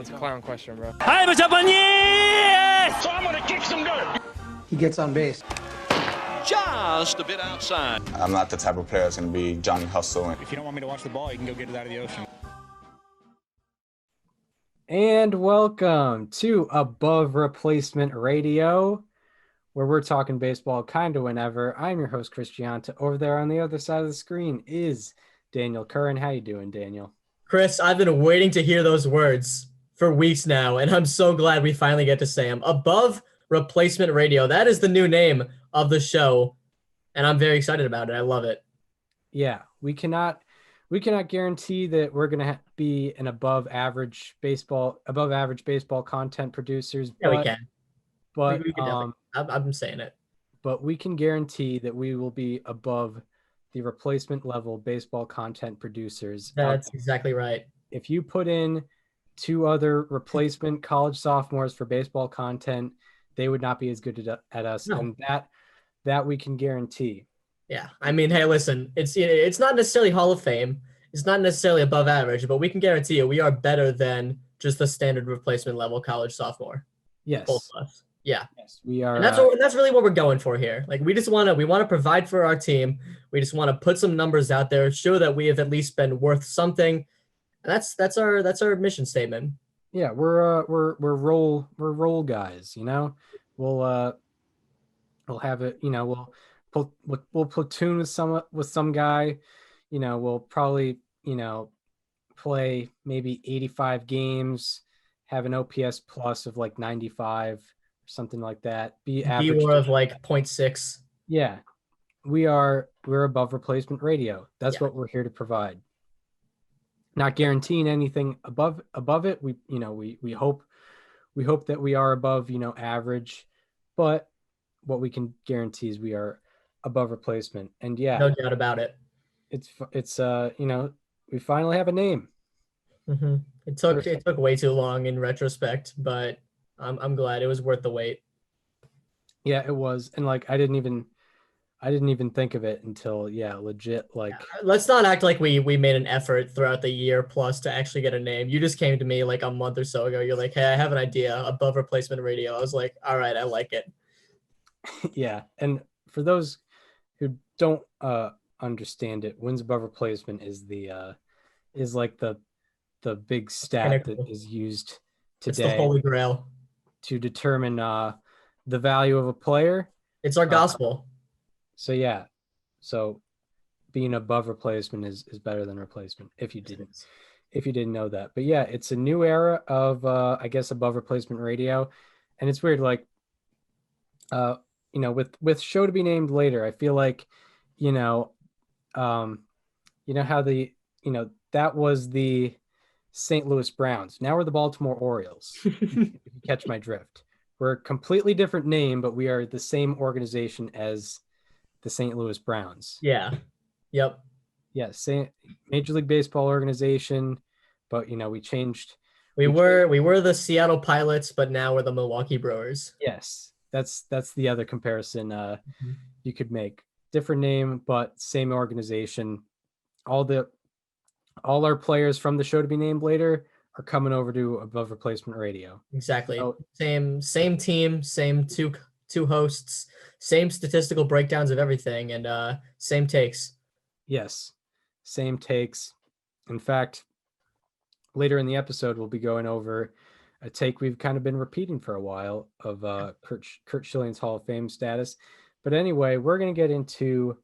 That's a clown question, bro. Hi, what's up on you? So I'm gonna kick some dirt. He gets on base. Just a bit outside. I'm not the type of player that's going to be Johnny Hustle. If you don't want me to watch the ball, you can go get it out of the ocean. And welcome to Above Replacement Radio, where we're talking baseball kind of whenever. I'm your host, Chris Gianta. Over there on the other side of the screen is Daniel Curran. How you doing, Daniel? Chris, I've been waiting to hear those words for weeks now, and I'm so glad we finally get to say them. Above Replacement Radio. That is the new name of the show, and I'm very excited about it. I love it. Yeah, we cannot guarantee that we're going to be an above average baseball content producers. Yeah, we can. But we can I'm saying it. But we can guarantee that we will be above the replacement level baseball content producers. That's exactly right. If you put in two other replacement college sophomores for baseball content, they would not be as good at us. No. And that we can guarantee. Yeah. I mean, hey, listen, it's not necessarily Hall of Fame. It's not necessarily above average, but we can guarantee you we are better than just the standard replacement level college sophomore. Yes. Both of us. Yeah. Yes, we are. And that's really what we're going for here. Like we want to provide for our team. We just want to put some numbers out there, show that we have at least been worth something. And that's our mission statement. Yeah, we're role guys, you know. We'll have it, you know, we'll platoon with some guy, you know, we'll probably, you know, play maybe 85 games, have an OPS plus of like 95 or something like that. Be average of like 0.6. Yeah. We're above replacement radio. That's what we're here to provide. Not guaranteeing anything above it. We hope that we are above, you know, average, but what we can guarantee is we are above replacement. And yeah, no doubt about it. It's you know, we finally have a name. Mm-hmm. It took way too long in retrospect, but I'm glad it was worth the wait. Yeah, it was. And like I didn't even think of it until legit. Like let's not act like we made an effort throughout the year plus to actually get a name. You just came to me like a month or so ago. You're like, hey, I have an idea, Above Replacement Radio. I was like, all right, I like it. Yeah, and for those who don't understand it, wins above replacement is like the big stat that is used today. It's the holy grail to determine the value of a player. It's our gospel. So being above replacement is better than replacement if you didn't know that. But yeah, it's a new era of I guess above replacement radio, and it's weird, like you know, with show to be named later, I feel like, you know how that was the St. Louis Browns. Now we're the Baltimore Orioles. If you catch my drift. We're a completely different name, but we are the same organization as the St. Louis Browns. Yeah. Yep. Yeah. Major League Baseball organization, but you know, we changed. We were the Seattle Pilots, but now we're the Milwaukee Brewers. Yes. That's the other comparison you could make. Different name, but same organization. All our players from the show to be named later are coming over to Above Replacement Radio. Exactly. So, same team, same two hosts, same statistical breakdowns of everything, and same takes. Yes, same takes. In fact, later in the episode, we'll be going over a take we've kind of been repeating for a while of Curt Schilling's Hall of Fame status. But anyway, we're going to get into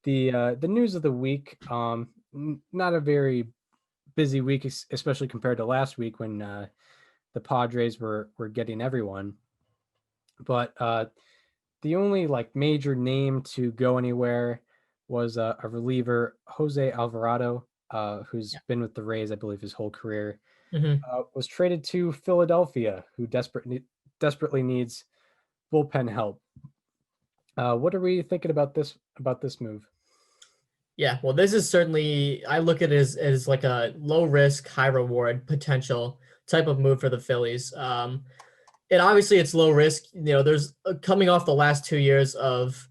the news of the week. Not a very busy week, especially compared to last week when the Padres were getting everyone. But the only like major name to go anywhere was a reliever, Jose Alvarado, who's been with the Rays, I believe, his whole career. Mm-hmm. Was traded to Philadelphia, who desperately needs bullpen help. What are we thinking about this move? Yeah, well, this is certainly, I look at it as like a low risk, high reward potential type of move for the Phillies. And obviously it's low risk. You know, there's coming off the last 2 years of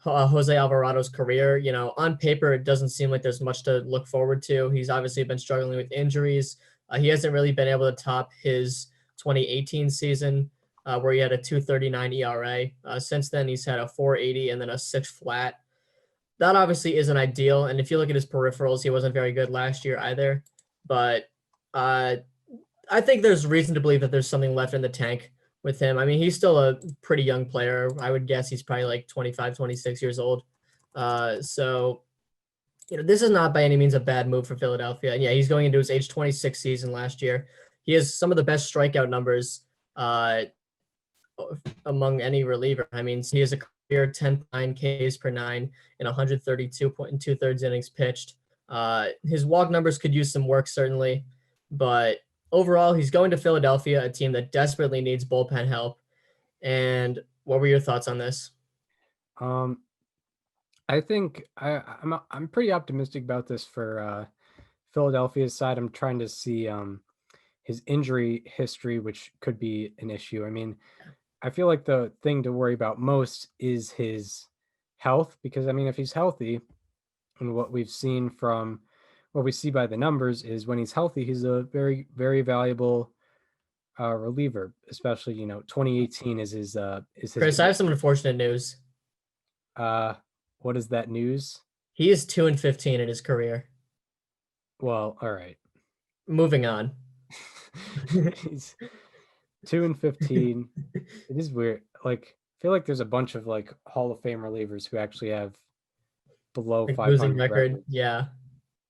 Jose Alvarado's career. You know, on paper, it doesn't seem like there's much to look forward to. He's obviously been struggling with injuries. He hasn't really been able to top his 2018 season, where he had a 2.39 ERA. Since then, he's had a 4.80 and then a 6 flat. That obviously isn't ideal. And if you look at his peripherals, he wasn't very good last year either. But I think there's reason to believe that there's something left in the tank with him. I mean, he's still a pretty young player. I would guess he's probably like 25, 26 years old. So, this is not by any means a bad move for Philadelphia. And yeah, he's going into his age 26 season last year. He has some of the best strikeout numbers among any reliever. I mean, he has a career 10.9 Ks per nine in 132.2 innings pitched. His walk numbers could use some work, certainly. But overall, he's going to Philadelphia, a team that desperately needs bullpen help. And what were your thoughts on this? I think I'm pretty optimistic about this for Philadelphia's side. I'm trying to see his injury history, which could be an issue. I mean, I feel like the thing to worry about most is his health, because I mean, if he's healthy, and what we see by the numbers is when he's healthy, he's a very, very valuable reliever. Especially, 2018 is his Chris, I have some unfortunate news. What is that news? He is 2-15 in his career. Well, all right. Moving on. He's 2-15. It is weird. Like, I feel like there's a bunch of like Hall of Fame relievers who actually have below 500 losing record. records. Yeah.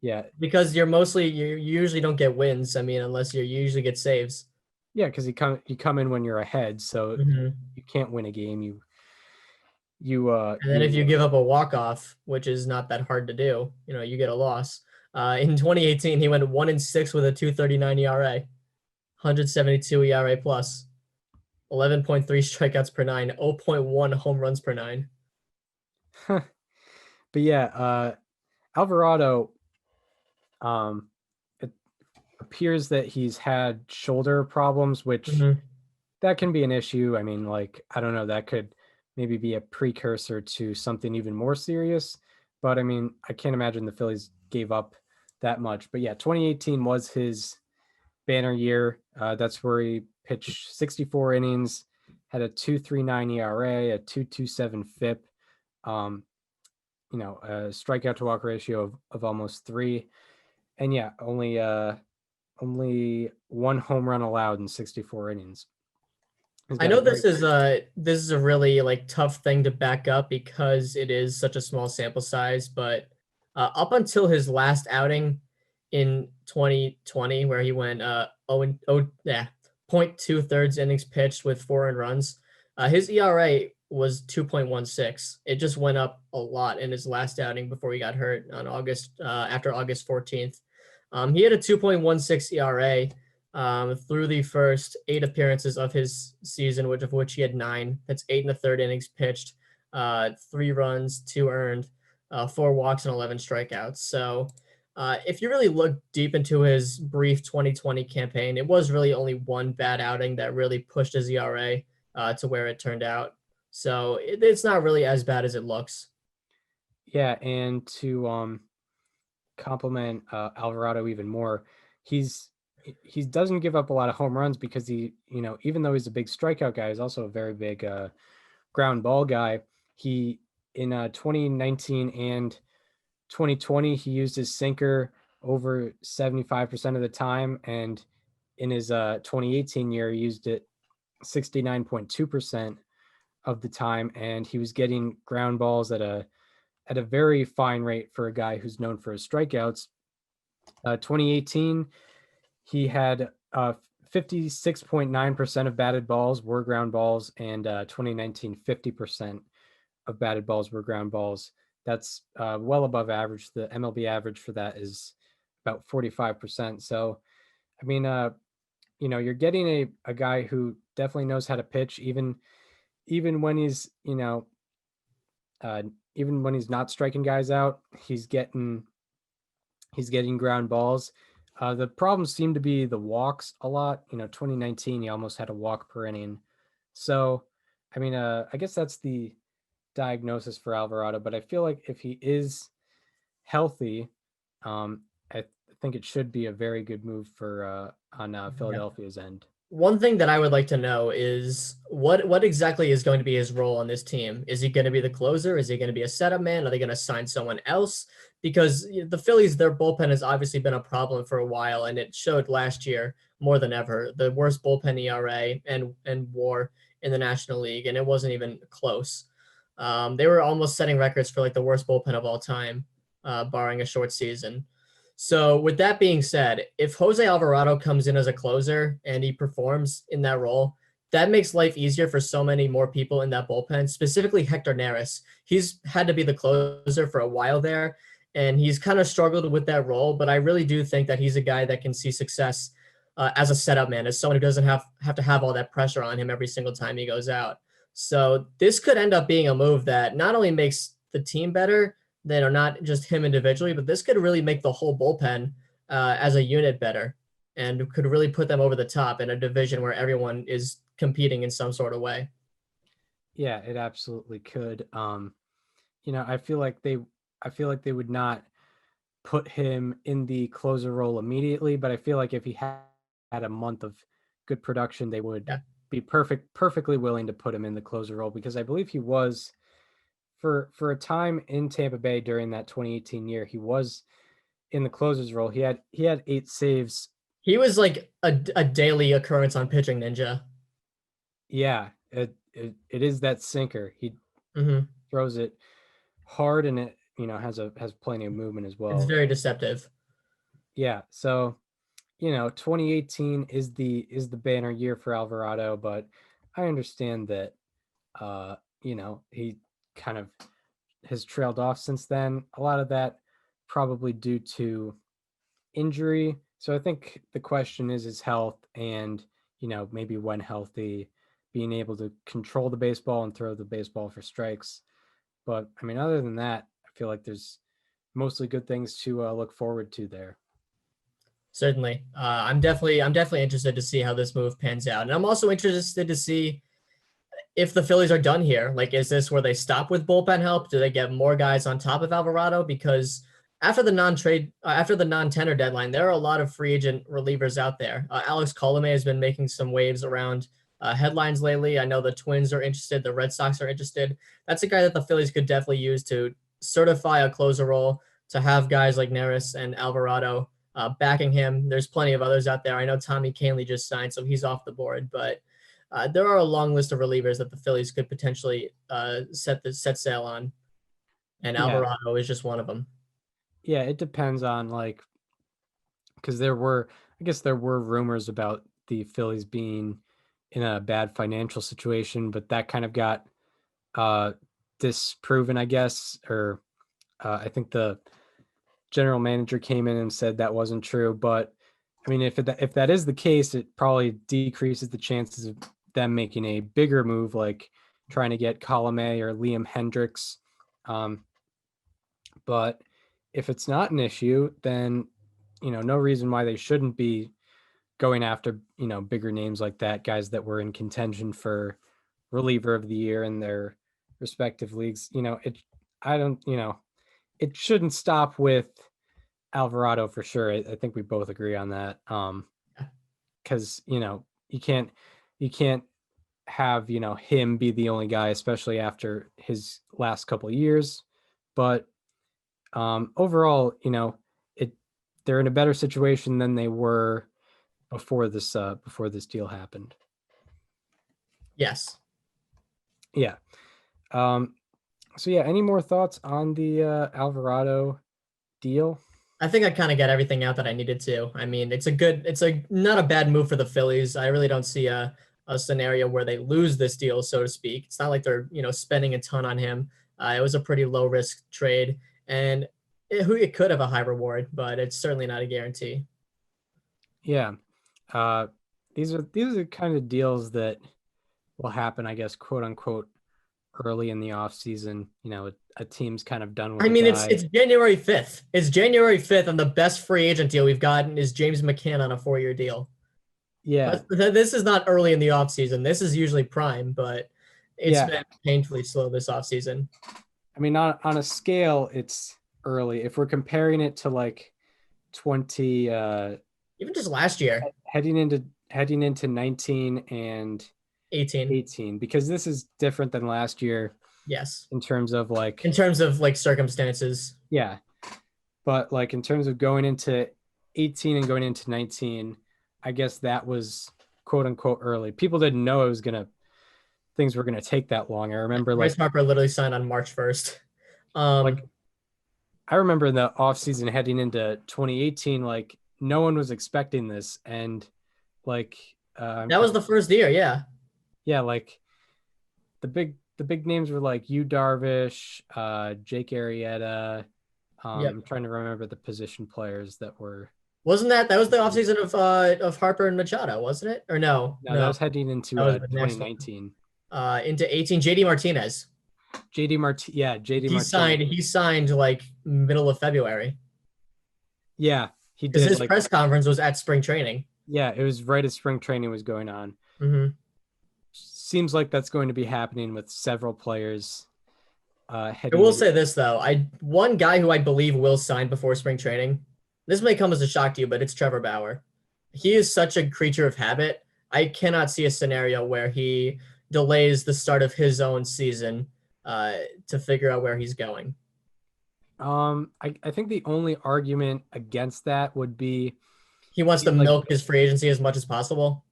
Yeah. Because you usually don't get wins. I mean, unless you usually get saves. Yeah, because you come in when you're ahead, so you can't win a game. And then if you give up a walk-off, which is not that hard to do, you get a loss. In 2018, he went 1-6 with a 2.39 ERA, 172 ERA plus, 11.3 strikeouts per nine, 0.1 home runs per nine. But yeah, Alvarado, it appears that he's had shoulder problems, which that can be an issue. I mean, like, I don't know, that could maybe be a precursor to something even more serious. But I mean, I can't imagine the Phillies gave up that much. But yeah, 2018 was his banner year. That's where he pitched 64 innings, had a 2.39 ERA, a 2.27 FIP, a strikeout to walk ratio of almost 3. And yeah, only one home run allowed in 64 innings. I know this is a really like tough thing to back up because it is such a small sample size, but up until his last outing in 2020, where he went 0.2 innings pitched with 4 earned runs, his ERA was 2.16. It just went up a lot in his last outing before he got hurt on after August 14th. He had a 2.16 ERA. Through the first 8 appearances of his season, of which he had 9. That's 8 1/3 innings pitched, 3 runs, 2 earned, 4 walks, and 11 strikeouts. So if you really look deep into his brief 2020 campaign, it was really only one bad outing that really pushed his ERA to where it turned out. So it's not really as bad as it looks. Yeah, and to compliment Alvarado even more, he doesn't give up a lot of home runs because he, even though he's a big strikeout guy, he's also a very big ground ball guy. He, in 2019 and 2020, he used his sinker over 75% of the time. And in his 2018 year, he used it 69.2% of the time. And he was getting ground balls at a very fine rate for a guy who's known for his strikeouts. 2018, he had 56.9% of batted balls were ground balls, and 2019, 50% of batted balls were ground balls. That's well above average. The MLB average for that is about 45%. So, I mean, you're getting a guy who definitely knows how to pitch, even when he's, even when he's not striking guys out, he's getting ground balls. The problem seemed to be the walks a lot. 2019, he almost had a walk per inning. So, I mean, I guess that's the diagnosis for Alvarado. But I feel like if he is healthy, I think it should be a very good move for on Philadelphia's end. One thing that I would like to know is what exactly is going to be his role on this team? Is he going to be the closer? Is he going to be a setup man? Are they going to sign someone else? Because the Phillies, their bullpen has obviously been a problem for a while, and it showed last year more than ever. The worst bullpen ERA and WAR in the National League, and it wasn't even close. They were almost setting records for like the worst bullpen of all time, barring a short season. So with that being said, if Jose Alvarado comes in as a closer and he performs in that role, that makes life easier for so many more people in that bullpen, specifically Hector Neris. He's had to be the closer for a while there, and he's kind of struggled with that role, but I really do think that he's a guy that can see success as a setup man, as someone who doesn't have to have all that pressure on him every single time he goes out. So this could end up being a move that not only makes the team better, that are not just him individually, but this could really make the whole bullpen as a unit better and could really put them over the top in a division where everyone is competing in some sort of way. Yeah, it absolutely could. I feel like they would not put him in the closer role immediately, but I feel like if he had a month of good production, they would be perfectly willing to put him in the closer role, because I believe he was for a time in Tampa Bay during that 2018 year, he was in the closer's role. He had 8 saves. He was like a daily occurrence on Pitching Ninja. Yeah, it is that sinker. He throws it hard, and it has plenty of movement as well. It's very deceptive. Yeah, so 2018 is the banner year for Alvarado, but I understand that he kind of has trailed off since then. A lot of that probably due to injury. So I think the question is his health, and maybe when healthy, being able to control the baseball and throw the baseball for strikes. But I mean, other than that, I feel like there's mostly good things to look forward to there. Certainly. I'm definitely interested to see how this move pans out. And I'm also interested to see if the Phillies are done here. Like, is this where they stop with bullpen help? Do they get more guys on top of Alvarado? Because after the non-tender deadline, there are a lot of free agent relievers out there. Alex Colomé has been making some waves around headlines lately. I know the Twins are interested. The Red Sox are interested. That's a guy that the Phillies could definitely use to certify a closer role, to have guys like Neris and Alvarado backing him. There's plenty of others out there. I know Tommy Kahnle just signed, so he's off the board, but there are a long list of relievers that the Phillies could potentially set sail on, and Alvarado is just one of them. Yeah, it depends on because there were rumors about the Phillies being in a bad financial situation, but that kind of got disproven, I guess, or I think the general manager came in and said that wasn't true. But I mean, if that is the case, it probably decreases the chances of them making a bigger move, like trying to get Colomé or Liam Hendricks. But if it's not an issue, then no reason why they shouldn't be going after bigger names like that, guys that were in contention for reliever of the year in their respective leagues. It shouldn't stop with Alvarado for sure. I think we both agree on that. Because you can't have him be the only guy, especially after his last couple of years. But overall, they're in a better situation than they were before this deal happened. Yes. Yeah. So yeah, any more thoughts on the Alvarado deal? I think I kind of got everything out that I needed to. I mean, it's not a bad move for the Phillies. I really don't see a scenario where they lose this deal, so to speak. It's not like they're, spending a ton on him. It was a pretty low risk trade, and it could have a high reward, but it's certainly not a guarantee. Yeah. These are the kind of deals that will happen, I guess, quote unquote, early in the off season. A team's kind of done with. I mean, it's January 5th. It's January 5th, and the best free agent deal we've gotten is James McCann on a 4-year deal. Yeah. But this is not early in the off season. This is usually prime, but it's been painfully slow this off season. I mean, on a scale, it's early. If we're comparing it to 20 Even just last year, heading into 19 and 18. 18, because this is different than last year Yes. in terms of like circumstances. yeah, but like in terms of going into 18 and going into 19, I guess that was quote unquote early. People didn't know things were gonna take that long. I remember Bryce Harper literally signed on March 1st. Like I remember in the offseason heading into 2018, like no one was expecting this, and like that was the first year, yeah, like the big names were like Yu Darvish, Jake Arrieta. Yep. I'm trying to remember the position players that were. Wasn't that was the offseason of Harper and Machado, wasn't it? Or no? No, that was heading into That was the next 2019. Into 18, JD Martinez. JD Martinez. He signed like middle of February. Yeah, he Because did. his press conference was at spring training. Yeah, it was right as spring training was going on. Mm-hmm. Seems like that's going to be happening with several players. I will say this though, one guy who I believe will sign before spring training. This may come as a shock to you, but it's Trevor Bauer. He is such a creature of habit. I cannot see a scenario where he delays the start of his own season to figure out where he's going. I think the only argument against that would be he wants to milk his free agency as much as possible.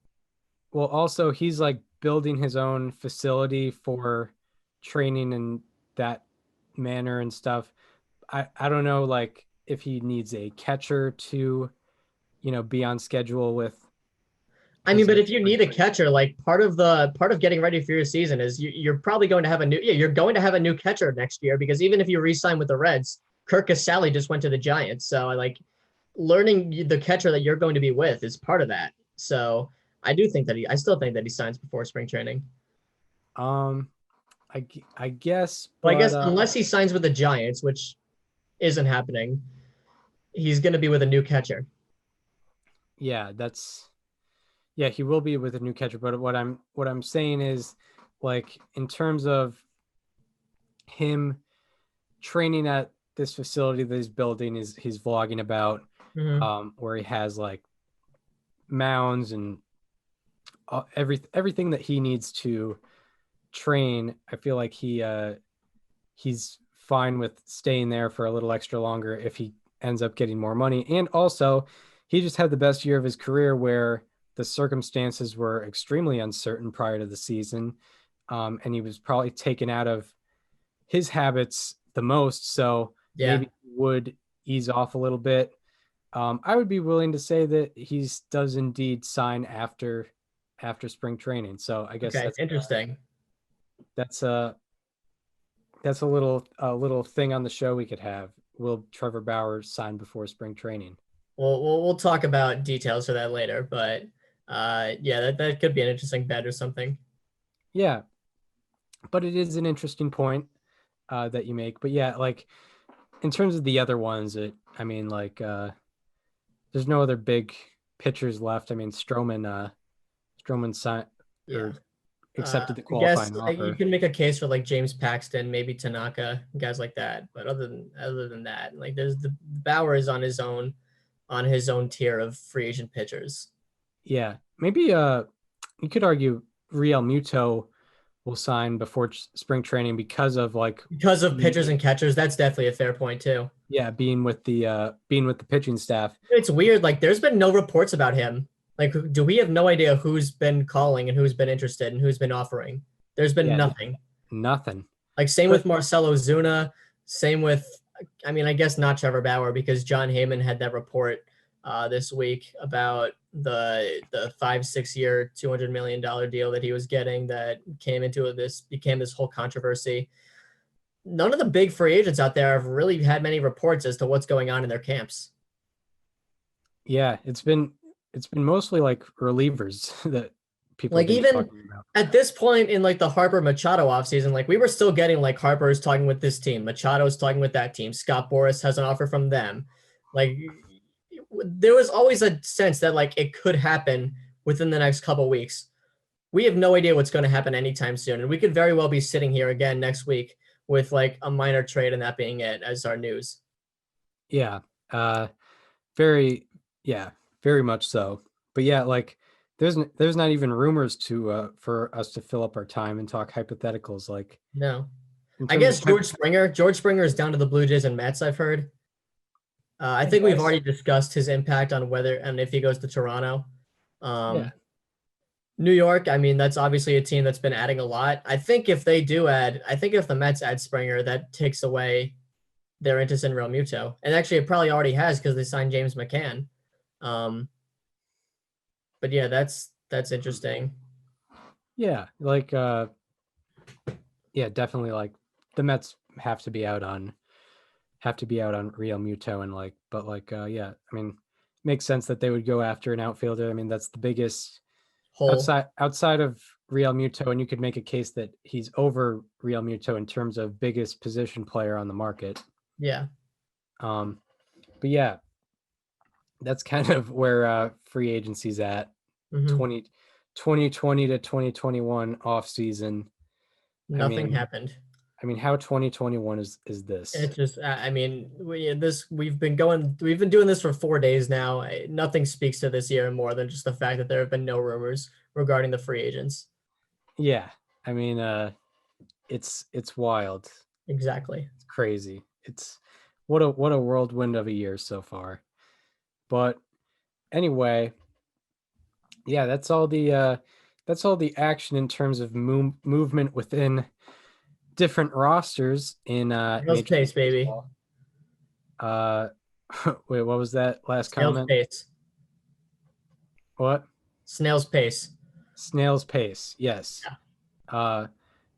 Well, also he's like building his own facility for training in that manner and stuff. I don't know like if he needs a catcher to, be on schedule with. I mean, but if you need a catcher, like part of getting ready for your season is you're probably going to have you're going to have a new catcher next year, because even if you re-sign with the Reds, Curt Schilling just went to the Giants. So like learning the catcher that you're going to be with is part of that. So I still think that he signs before spring training. I guess. But I guess unless he signs with the Giants, which isn't happening, he's going to be with a new catcher. Yeah, he will be with a new catcher. But what I'm saying is, like, in terms of him training at this facility that he's building, he's vlogging about, where he has like mounds and everything that he needs to train. I feel like he's fine with staying there for a little extra longer if he ends up getting more money. And also he just had the best year of his career where the circumstances were extremely uncertain prior to the season. And he was probably taken out of his habits the most. So maybe he would ease off a little bit. I would be willing to say that he does indeed sign after spring training. So I guess that's interesting. That's a little thing on the show we could have. Will Trevor Bauer sign before spring training? We'll talk about details for that later, but that could be an interesting bet or something. Yeah, but it is an interesting point that you make. But yeah, like in terms of the other ones, there's no other big pitchers left. I mean, Stroman signed or accepted the qualifying offer. You can make a case for like James Paxton, maybe Tanaka, guys like that. But other than that, like there's the Bauer is on his own tier of free agent pitchers. Yeah, maybe you could argue Real Muto will sign before spring training because of pitchers and catchers. That's definitely a fair point too. Yeah, being with the pitching staff. It's weird. Like there's been no reports about him. Like, do we have no idea who's been calling and who's been interested and who's been offering? There's been nothing. Nothing. Like same with Marcelo Zuna. Same with, I guess not Trevor Bauer, because John Heyman had that report this week about the 5-6 year $200 million deal that he was getting that became this whole controversy. None of the big free agents out there have really had many reports as to what's going on in their camps. Yeah, it's been mostly like relievers that people like even at this point in like the Harper Machado offseason, like we were still getting like Harper is talking with this team, Machado is talking with that team, Scott Boras has an offer from them. Like there was always a sense that like it could happen within the next couple of weeks. We have no idea what's going to happen anytime soon, and we could very well be sitting here again next week with like a minor trade and that being it as our news. Yeah, very, yeah, very much so. But yeah, like there's not even rumors to for us to fill up our time and talk hypotheticals. Like No. in I terms guess of George Springer is down to the Blue Jays and Mets, I've heard. I think we've already discussed his impact on whether and if he goes to Toronto. Yeah. New York, I mean, that's obviously a team that's been adding a lot. I think if the Mets add Springer, that takes away their interest in Real Muto. And actually, it probably already has because they signed James McCann. But yeah, that's interesting. Yeah, like yeah, definitely like the Mets have to be out on Real Muto and like, but like yeah, I mean, makes sense that they would go after an outfielder. I mean, that's the biggest Whole. outside of Real Muto, and you could make a case that he's over Real Muto in terms of biggest position player on the market. Yeah. But yeah, that's kind of where free agency's at. Mhm. 2020 to 2021 off season. Nothing happened. I mean, how 2021 is this? It just, I mean, we've been doing this for 4 days now. Nothing speaks to this year more than just the fact that there have been no rumors regarding the free agents. Yeah, I mean, it's wild. Exactly. It's crazy. It's what a whirlwind of a year so far. But anyway, yeah, that's all the action in terms of movement within different rosters in Snail's Major pace, League baby. Baseball. Wait, what was that last Snail's comment? pace. What? Snail's pace. Snail's pace. Yes. Yeah.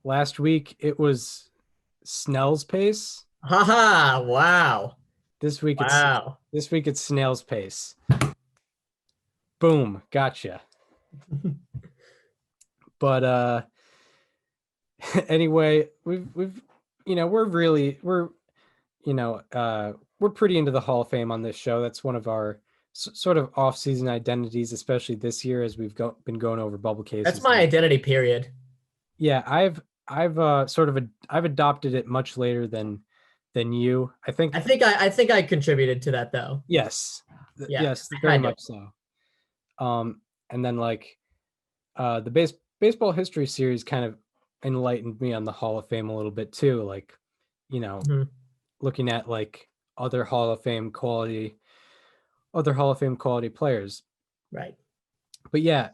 Last week it was Snell's pace. Haha! Wow. This week Wow. it's Snail's pace. Boom, gotcha. But anyway, we've we're pretty into the Hall of Fame on this show. That's one of our sort of off-season identities, especially this year as we've been going over bubble cases. That's my identity, period. Yeah, I've adopted it much later than you. I think I contributed to that though. Yes. Yeah, Yes, very much so. And then like the baseball history series kind of enlightened me on the Hall of Fame a little bit too, like looking at like other Hall of Fame quality players. Right. But yeah,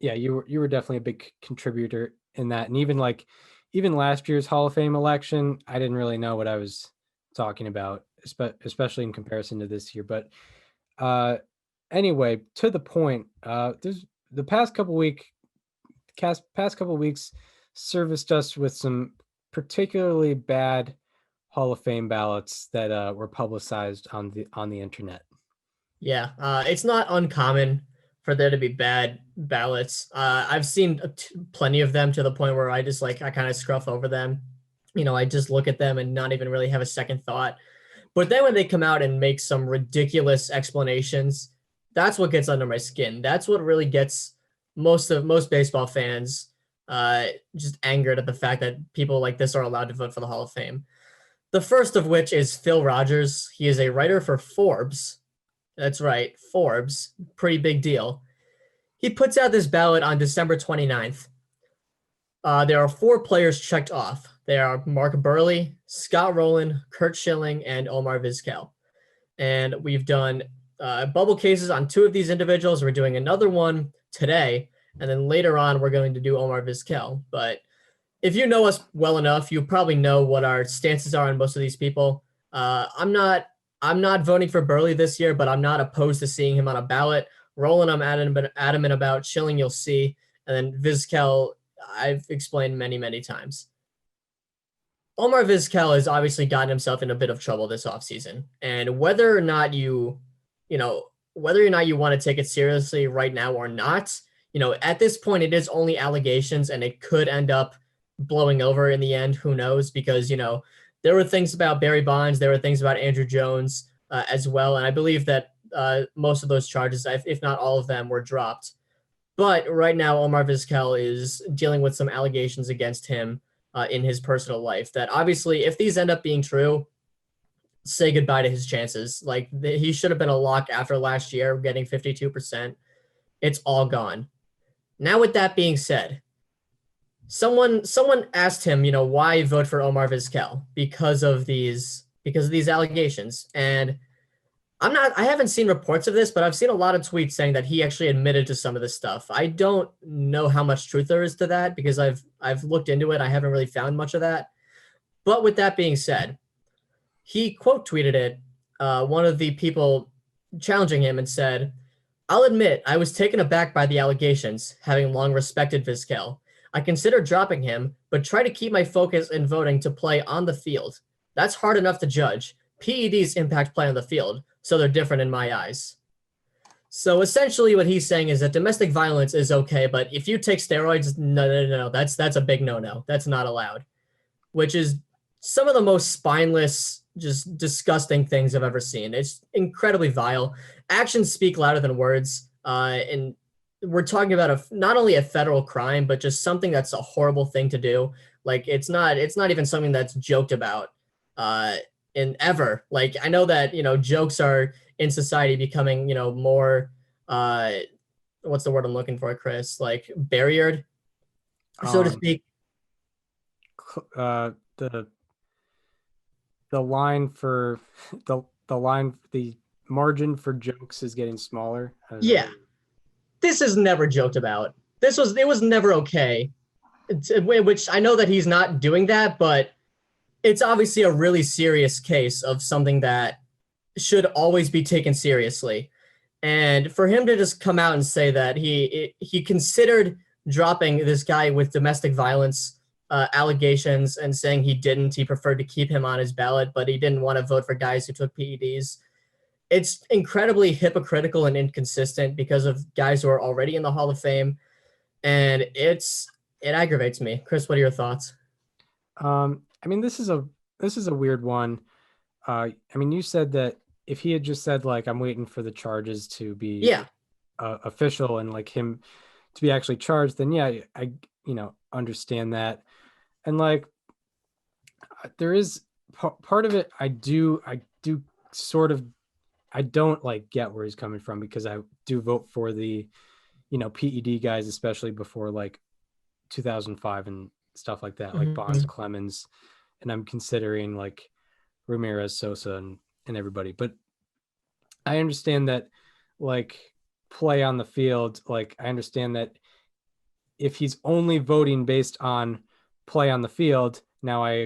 yeah, you were definitely a big contributor in that. And even last year's Hall of Fame election, I didn't really know what I was talking about, especially in comparison to this year. But anyway, to the point, there's the past couple weeks serviced us with some particularly bad Hall of Fame ballots that were publicized on the internet. Yeah, it's not uncommon for there to be bad ballots. I've seen plenty of them to the point where I kind of scruff over them. I just look at them and not even really have a second thought. But then when they come out and make some ridiculous explanations, that's what gets under my skin. That's what really gets most baseball fans just angered at the fact that people like this are allowed to vote for the Hall of Fame. The first of which is Phil Rogers. He is a writer for Forbes. That's right, Forbes. Pretty big deal. He puts out this ballot on December 29th. There are 4 players checked off. They are Mark Burley, Scott Rowland, Curt Schilling, and Omar Vizquel. And we've done bubble cases on 2 of these individuals. We're doing another one today, and then later on we're going to do Omar Vizquel. But if you know us well enough, you probably know what our stances are on most of these people. I'm not voting for Burley this year, but I'm not opposed to seeing him on a ballot. Rowland, I'm adamant about. Schilling, you'll see. And then Vizquel, I've explained many, many times. Omar Vizquel has obviously gotten himself in a bit of trouble this offseason. And whether or not you want to take it seriously right now or not, at this point, it is only allegations and it could end up blowing over in the end. Who knows? Because, there were things about Barry Bonds. There were things about Andrew Jones as well. And I believe that most of those charges, if not all of them, were dropped. But right now, Omar Vizquel is dealing with some allegations against him in his personal life that obviously, if these end up being true, say goodbye to his chances. Like he should have been a lock after last year, getting 52%. It's all gone. Now, with that being said, someone asked him, why vote for Omar Vizquel because of these allegations. And I haven't seen reports of this, but I've seen a lot of tweets saying that he actually admitted to some of this stuff. I don't know how much truth there is to that because I've looked into it. I haven't really found much of that. But with that being said, he quote tweeted it, one of the people challenging him, and said, "I'll admit I was taken aback by the allegations, having long respected Vizquel. I consider dropping him, but try to keep my focus in voting to play on the field. That's hard enough to judge. PEDs impact play on the field, so they're different in my eyes." So essentially what he's saying is that domestic violence is okay, but if you take steroids, no, that's a big no-no. That's not allowed, which is some of the most spineless, just disgusting things I've ever seen. It's incredibly vile. Actions speak louder than words, and we're talking about not only a federal crime, but just something that's a horrible thing to do. Like it's not even something that's joked about in ever. Like I know that jokes are in society becoming more what's the word I'm looking for, Chris? Like barriered, so to speak. The line for the margin for jokes is getting smaller. Yeah. This is never joked about. It was never okay. Which I know that he's not doing that, but it's obviously a really serious case of something that should always be taken seriously. And for him to just come out and say that he considered dropping this guy with domestic violence allegations and saying he preferred to keep him on his ballot, but he didn't want to vote for guys who took PEDs. It's incredibly hypocritical and inconsistent because of guys who are already in the Hall of Fame. And it aggravates me. Chris, what are your thoughts? I mean, this is a weird one. I mean, you said that if he had just said like, I'm waiting for the charges to be official and like him to be actually charged, then yeah, I understand that. And like, there is part of it. I do sort of, I don't like get where he's coming from because I do vote for the, PED guys, especially before like 2005 and stuff like that, like Bonds, Clemens, and I'm considering like Ramirez, Sosa, and everybody. But I understand that like play on the field, like I understand that if he's only voting based on play on the field, now I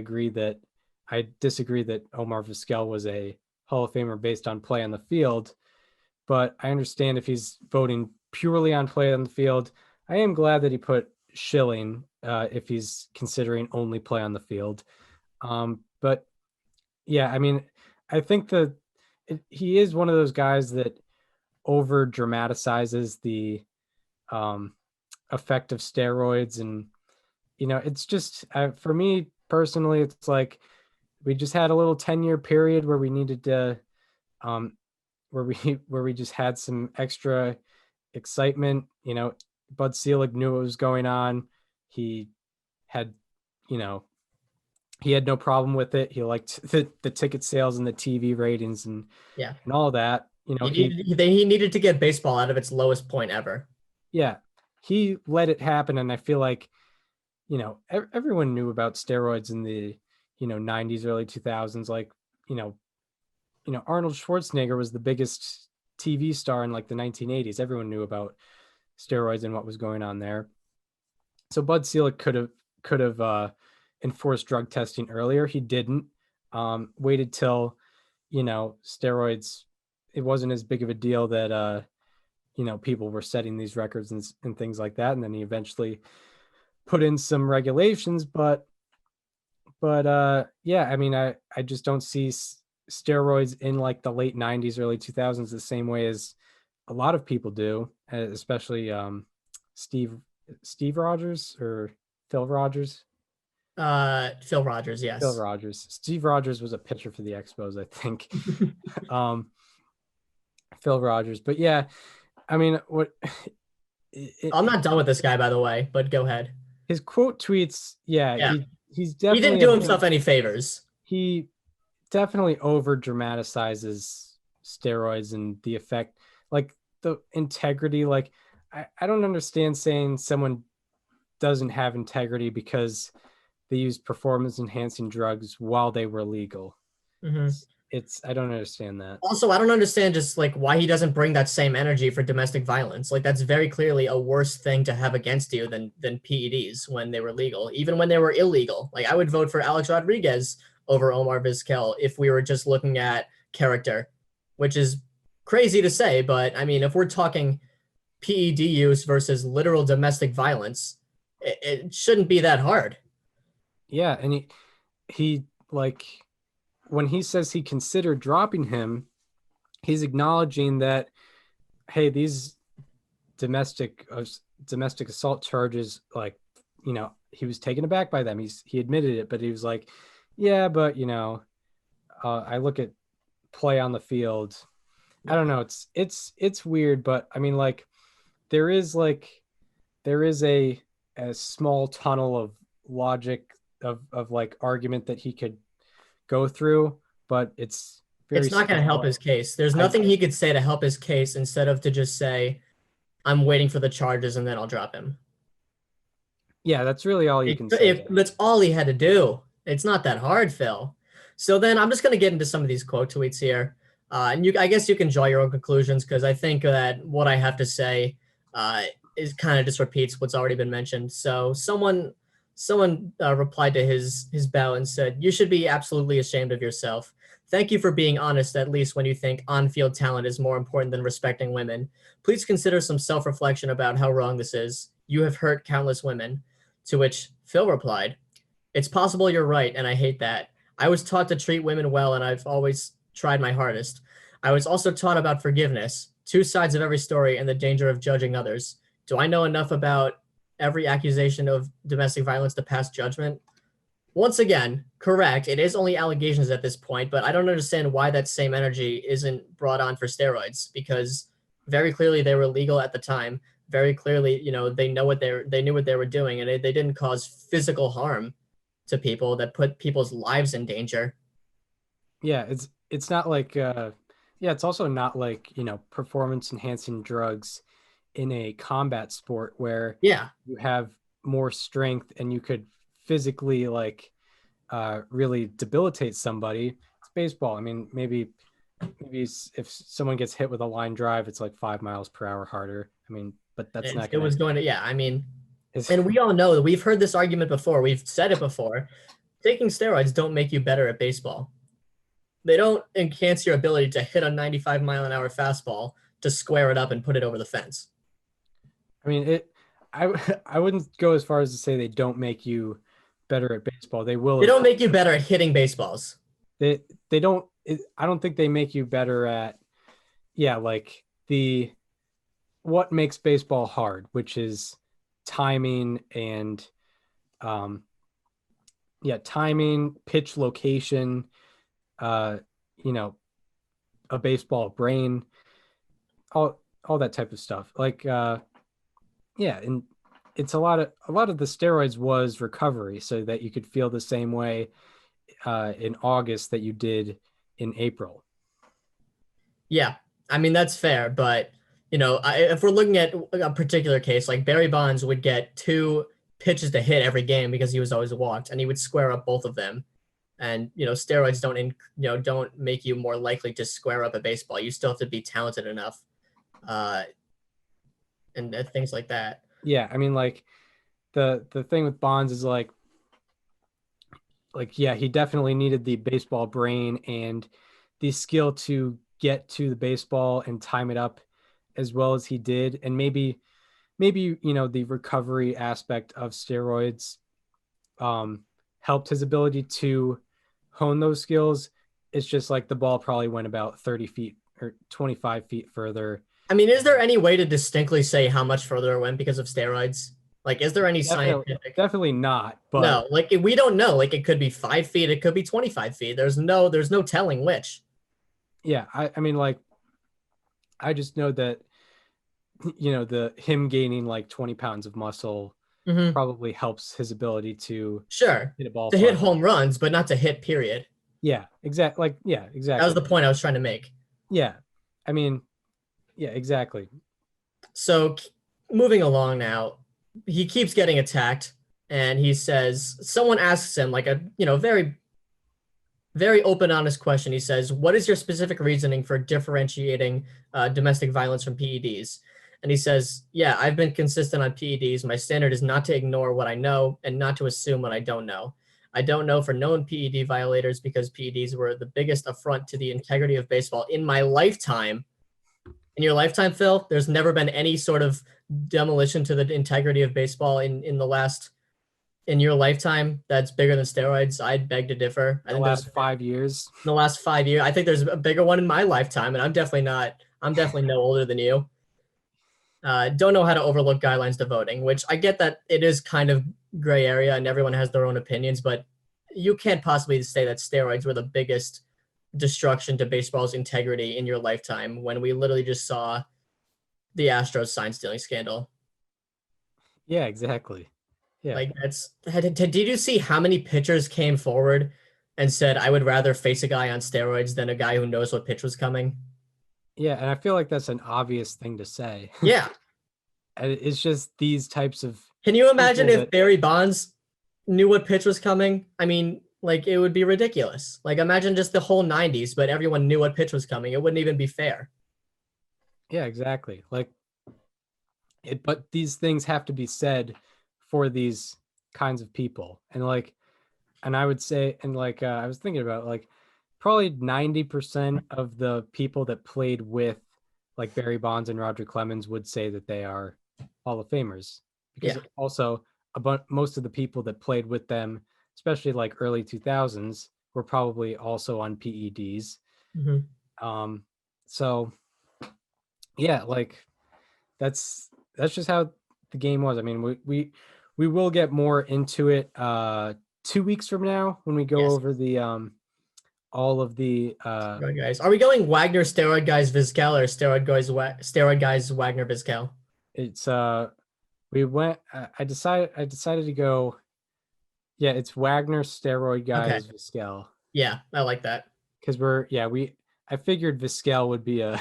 disagree that Omar Vizquel was a Hall of Famer based on play on the field, but I understand if he's voting purely on play on the field. I am glad that he put Schilling if he's considering only play on the field. But yeah, I mean, I think he is one of those guys that over dramatizes the effect of steroids. And, it's just, for me personally, it's like, we just had a little 10-year period where we needed to, where we just had some extra excitement. Bud Selig knew what was going on. He had no problem with it. He liked the ticket sales and the TV ratings and all that. He needed to get baseball out of its lowest point ever. Yeah, he let it happen, and I feel like everyone knew about steroids in the 90s, early 2000s. Like Arnold Schwarzenegger was the biggest TV star in like the 1980s. Everyone knew about steroids and what was going on there. So Bud Selig could have enforced drug testing earlier. He didn't. Waited till steroids. It wasn't as big of a deal that people were setting these records and things like that. And then he eventually put in some regulations, but yeah, I mean, I just don't see steroids in like the late 90s, early 2000s the same way as a lot of people do, especially Steve Rogers or Phil Rogers. Phil Rogers, yes. Phil Rogers. Steve Rogers was a pitcher for the Expos, I think. Phil Rogers, but yeah, I mean, I'm not done with this guy, by the way, but go ahead. His quote tweets, he's definitely. He didn't do himself any favors. definitely over dramatizes steroids and the effect, like the integrity. Like I don't understand saying someone doesn't have integrity because they used performance enhancing drugs while they were legal. Mhm. It's I don't understand that. Also, I don't understand just like why he doesn't bring that same energy for domestic violence. Like that's very clearly a worse thing to have against you than PEDs when they were legal, even when they were illegal. Like I would vote for Alex Rodriguez over Omar Vizquel if we were just looking at character, which is crazy to say, but I mean, if we're talking PED use versus literal domestic violence, it shouldn't be that hard. Yeah, and he like when he says he considered dropping him, he's acknowledging that, hey, these domestic assault charges, like, you know, he was taken aback by them. He admitted it, but he was like, yeah, but you know, I look at play on the field. I don't know. It's weird, but I mean, like, there is a small tunnel of logic of like argument that he could go through, but it's very It's not going to help small. his case. There's nothing he could say to help his case instead of to just say, I'm waiting for the charges and then I'll drop him. Yeah, that's really all you can say. If that's all he had to do. It's not that hard, Phil. So then I'm just going to get into some of these quote tweets here. And I guess you can draw your own conclusions because I think that what I have to say is kind of just repeats what's already been mentioned. So someone replied to his ballot and said, "You should be absolutely ashamed of yourself. Thank you for being honest, at least when you think on-field talent is more important than respecting women. Please consider some self-reflection about how wrong this is. You have hurt countless women." To which Phil replied, "It's possible you're right, and I hate that. I was taught to treat women well, and I've always tried my hardest. I was also taught about forgiveness, two sides of every story, and the danger of judging others. Do I know enough about every accusation of domestic violence to pass judgment?" Once again, correct. It is only allegations at this point, but I don't understand why that same energy isn't brought on for steroids because very clearly they were legal at the time. Very clearly, you know, they knew what they were doing, and they didn't cause physical harm to people that put people's lives in danger. Yeah, it's not like it's also not like, you know, performance enhancing drugs in a combat sport where Yeah, you have more strength and you could physically like really debilitate somebody. It's baseball. I mean, maybe if someone gets hit with a line drive, it's like 5 miles per hour harder. I mean, but that's not it was gonna going to. Yeah, I mean, is and we all know that we've heard this argument before. We've said it before. Taking steroids don't make you better at baseball. They don't enhance your ability to hit a 95-mile-an-hour fastball to square it up and put it over the fence. I mean it I wouldn't go as far as to say they don't make you better at baseball. They will. They don't make you better at hitting baseballs. They don't I don't think they make you better at like the what makes baseball hard, which is timing and timing, pitch location, uh you know, a baseball brain, all that type of stuff. Like and it's a lot of the steroids was recovery so that you could feel the same way in August that you did in April. Yeah, I mean that's fair, but you know, if we're looking at a particular case, like Barry Bonds would get 2 pitches to hit every game because he was always walked, and he would square up both of them. And you know, steroids don't make you more likely to square up a baseball. You still have to be talented enough, and things like that. Yeah, I mean, like the thing with Bonds is yeah, he definitely needed the baseball brain and the skill to get to the baseball and time it up as well as he did. And maybe, you know, the recovery aspect of steroids helped his ability to hone those skills. It's just like the ball probably went about 30 feet or 25 feet further. I mean, is there any way to distinctly say how much further it went because of steroids? Like, is there any scientific? Definitely not. But No, like we don't know. Like, it could be 5 feet, it could be 25 feet. There's no telling which. yeah, I mean, like, I just know that, you know, him gaining like 20 pounds of muscle Mhm. probably helps his ability to Sure, hit a ball to hit farther. home runs, but not to hit. Period. Yeah, exactly. Yeah, That exactly. was the point I was trying to make. Yeah, I mean, yeah, exactly. So moving along now, he keeps getting attacked, and he says someone asks him like a very very open, honest question. He says, "What is your specific reasoning for differentiating domestic violence from PEDs?" And he says, "Yeah, I've been consistent on PEDs. My standard is not to ignore what I know and not to assume what I don't know. I don't know for known PED violators because PEDs were the biggest affront to the integrity of baseball in my lifetime." In your lifetime, Phil, there's never been any sort of demolition to the integrity of baseball in your lifetime that's bigger than steroids. I'd beg to differ. I The think there's last 5 years. in the last 5 years. I think there's a bigger one in my lifetime, and I'm definitely not. I'm definitely no older than you. Don't know how to overlook guidelines to voting, which I get that it is kind of gray area and everyone has their own opinions, but you can't possibly say that steroids were the biggest destruction to baseball's integrity in your lifetime when we literally just saw the Astros sign stealing scandal. Yeah, exactly. Yeah. Like did you see how many pitchers came forward and said, I would rather face a guy on steroids than a guy who knows what pitch was coming? Yeah, and I feel like that's an obvious thing to say. Yeah. And it's just these types of Can you imagine people if Barry Bonds knew what pitch was coming? I mean, like it would be ridiculous. Like imagine just the whole 90s, but everyone knew what pitch was coming. It wouldn't even be fair. Yeah, exactly. Like but these things have to be said for these kinds of people. And I would say, and I was thinking about like probably 90% of the people that played with like Barry Bonds and Roger Clemens would say that they are Hall of Famers, because also most of the people that played with them, especially like early 2000s, were probably also on PEDs. Mm-hmm. So yeah, like that's just how the game was. I mean, we will get more into it 2 weeks from now when we go over the all of the steroid guys. Are we going Wagner steroid guys Vizquel or steroid guys Wagner Vizquel? It's we went I decided to go, yeah, it's Wagner steroid guys Vizquel. Yeah, I like that. Because I figured Vizquel would be a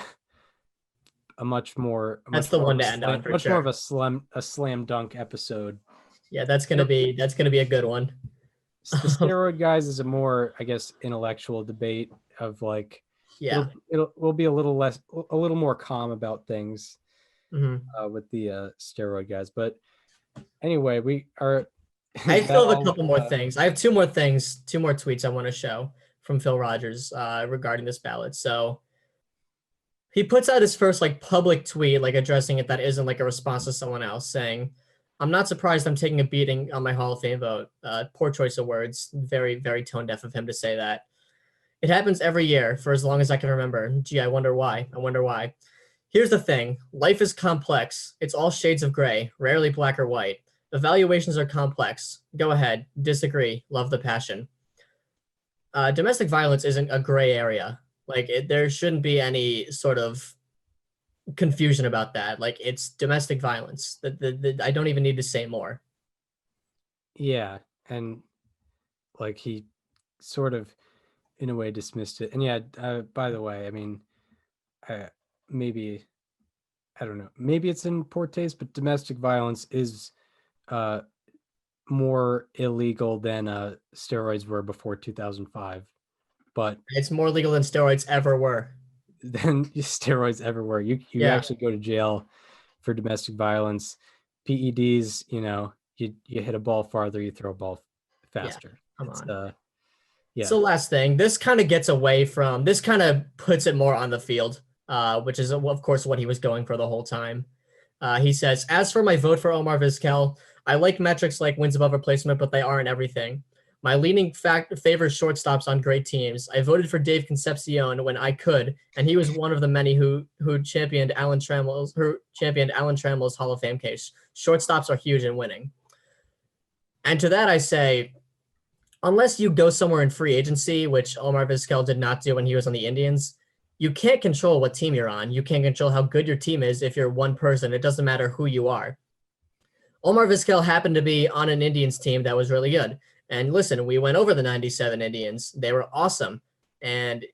much more that's the one to end on for much sure. more of a slam dunk episode. Yeah, that's gonna be a good one. The steroid guys is a more, I guess, intellectual debate of like, we'll be a little more calm about things with the steroid guys. But anyway, we are. I still have a couple more things. I have two more tweets I want to show from Phil Rogers regarding this ballot. So he puts out his first like public tweet, like addressing it that isn't like a response to someone else, saying, "I'm not surprised I'm taking a beating on my Hall of Fame vote." Poor choice of words. Very, very tone deaf of him to say that. "It happens every year for as long as I can remember. Gee, I wonder why. Here's the thing. Life is complex. It's all shades of gray, rarely black or white. Evaluations are complex. Go ahead. Disagree. Love the passion." Domestic violence isn't a gray area. Like there shouldn't be any sort of confusion about that. Like it's domestic violence. I don't even need to say more. Yeah, and like he sort of in a way dismissed it. And yeah, by the way, I mean, maybe I don't know, maybe it's in poor taste, but domestic violence is more illegal than steroids were before 2005. But it's more legal than steroids ever were. Than steroids ever were. You actually go to jail for domestic violence. PEDs, you hit a ball farther, you throw a ball faster. Come on. So last thing, this kind of puts it more on the field, which is of course what he was going for the whole time. He says, "As for my vote for Omar Vizquel, I like metrics like wins above replacement, but they aren't everything. My leaning favors shortstops on great teams. I voted for Dave Concepcion when I could, and he was one of the many who championed Alan Trammell's Hall of Fame case. Shortstops are huge in winning." And to that I say, unless you go somewhere in free agency, which Omar Vizquel did not do when he was on the Indians, you can't control what team you're on. You can't control how good your team is if you're one person. It doesn't matter who you are. Omar Vizquel happened to be on an Indians team that was really good. And listen, we went over the 97 Indians. They were awesome. And,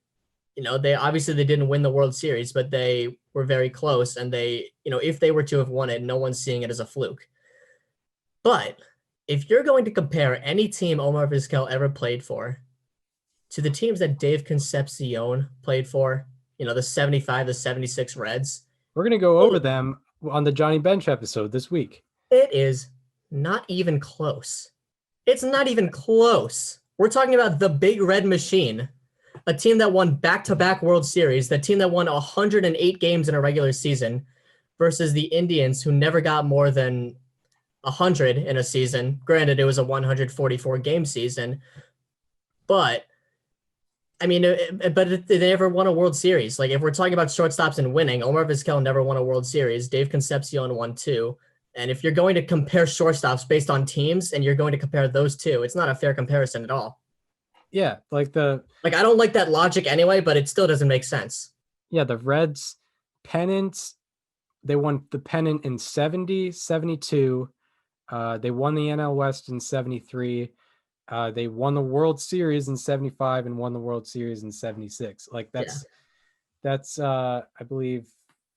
they didn't win the World Series, but they were very close. And they, if they were to have won it, no one's seeing it as a fluke. But if you're going to compare any team Omar Vizquel ever played for to the teams that Dave Concepcion played for, the 75, the 76 Reds. We're going to go over them on the Johnny Bench episode this week. It is not even close. It's not even close. We're talking about the Big Red Machine, a team that won back-to-back World Series, the team that won 108 games in a regular season versus the Indians who never got more than 100 in a season. Granted, it was a 144 game season, but they never won a World Series. Like, if we're talking about shortstops and winning, Omar Vizquel never won a World Series. Dave Concepcion won 2. And if you're going to compare shortstops based on teams and you're going to compare those two, it's not a fair comparison at all. Yeah, I don't like that logic anyway, but it still doesn't make sense. Yeah, the Reds pennants, they won the pennant in 70, 72. They won the NL West in 73. They won the World Series in 75 and won the World Series in 76. Like that's I believe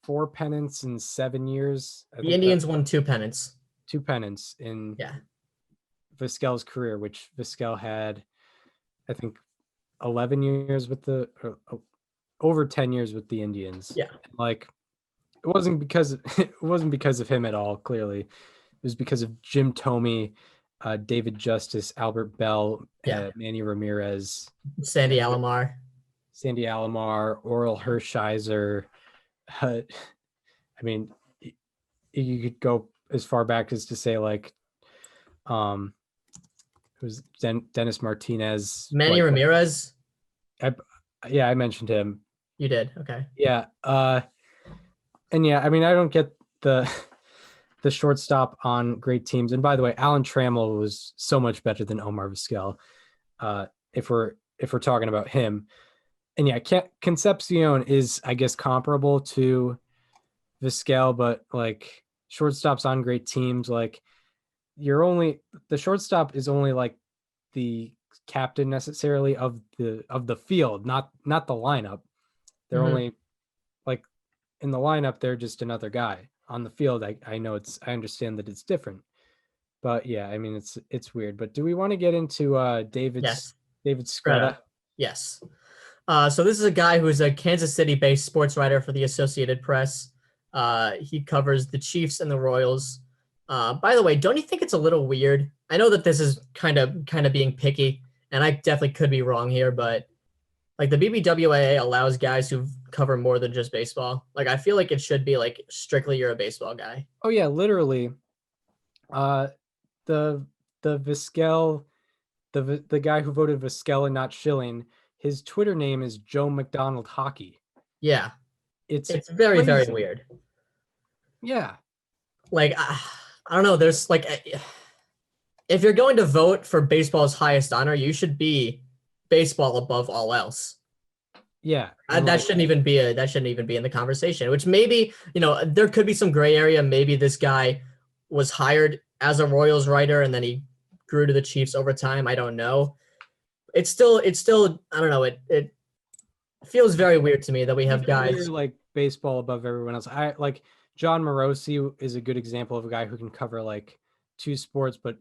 4 pennants in 7 years. The Indians won 2 pennants. 2 pennants in Vizquel's career, which Vizquel had, I think, 11 years with over 10 years with the Indians. Yeah. Like, it wasn't because of him at all, clearly. It was because of Jim Thome, David Justice, Albert Bell, Manny Ramirez, Sandy Alomar, Oral Hershiser. You could go as far back as to say it was Dennis Martinez, Manny Ramirez. I mentioned him. You did, okay. Yeah, and I don't get the shortstop on great teams. And by the way, Alan Trammell was so much better than Omar Vizquel. If we're talking about him. And Concepcion is, I guess, comparable to Vizquel, but like shortstops on great teams, like the shortstop is only like the captain necessarily of the field, not the lineup. They're only like in the lineup, they're just another guy. On the field, I understand that it's different, but it's weird. But do we want to get into David Skretta? Yes. So this is a guy who is a Kansas City-based sports writer for the Associated Press. He covers the Chiefs and the Royals. By the way, don't you think it's a little weird? I know that this is kind of being picky, and I definitely could be wrong here, but like the BBWAA allows guys who cover more than just baseball. Like, I feel like it should be like strictly you're a baseball guy. Oh yeah, literally. The Vizquel, the guy who voted Vizquel and not Schilling, his Twitter name is Joe McDonald Hockey. Yeah. It's very, crazy. very weird. Yeah. Like, I don't know. There's like, if you're going to vote for baseball's highest honor, you should be baseball above all else. Yeah. That shouldn't even be in the conversation, which maybe, there could be some gray area. Maybe this guy was hired as a Royals writer and then he grew to the Chiefs over time. I don't know. It's still, I don't know. It feels very weird to me that we have guys like baseball above everyone else. I like John Morosi is a good example of a guy who can cover like 2 sports, but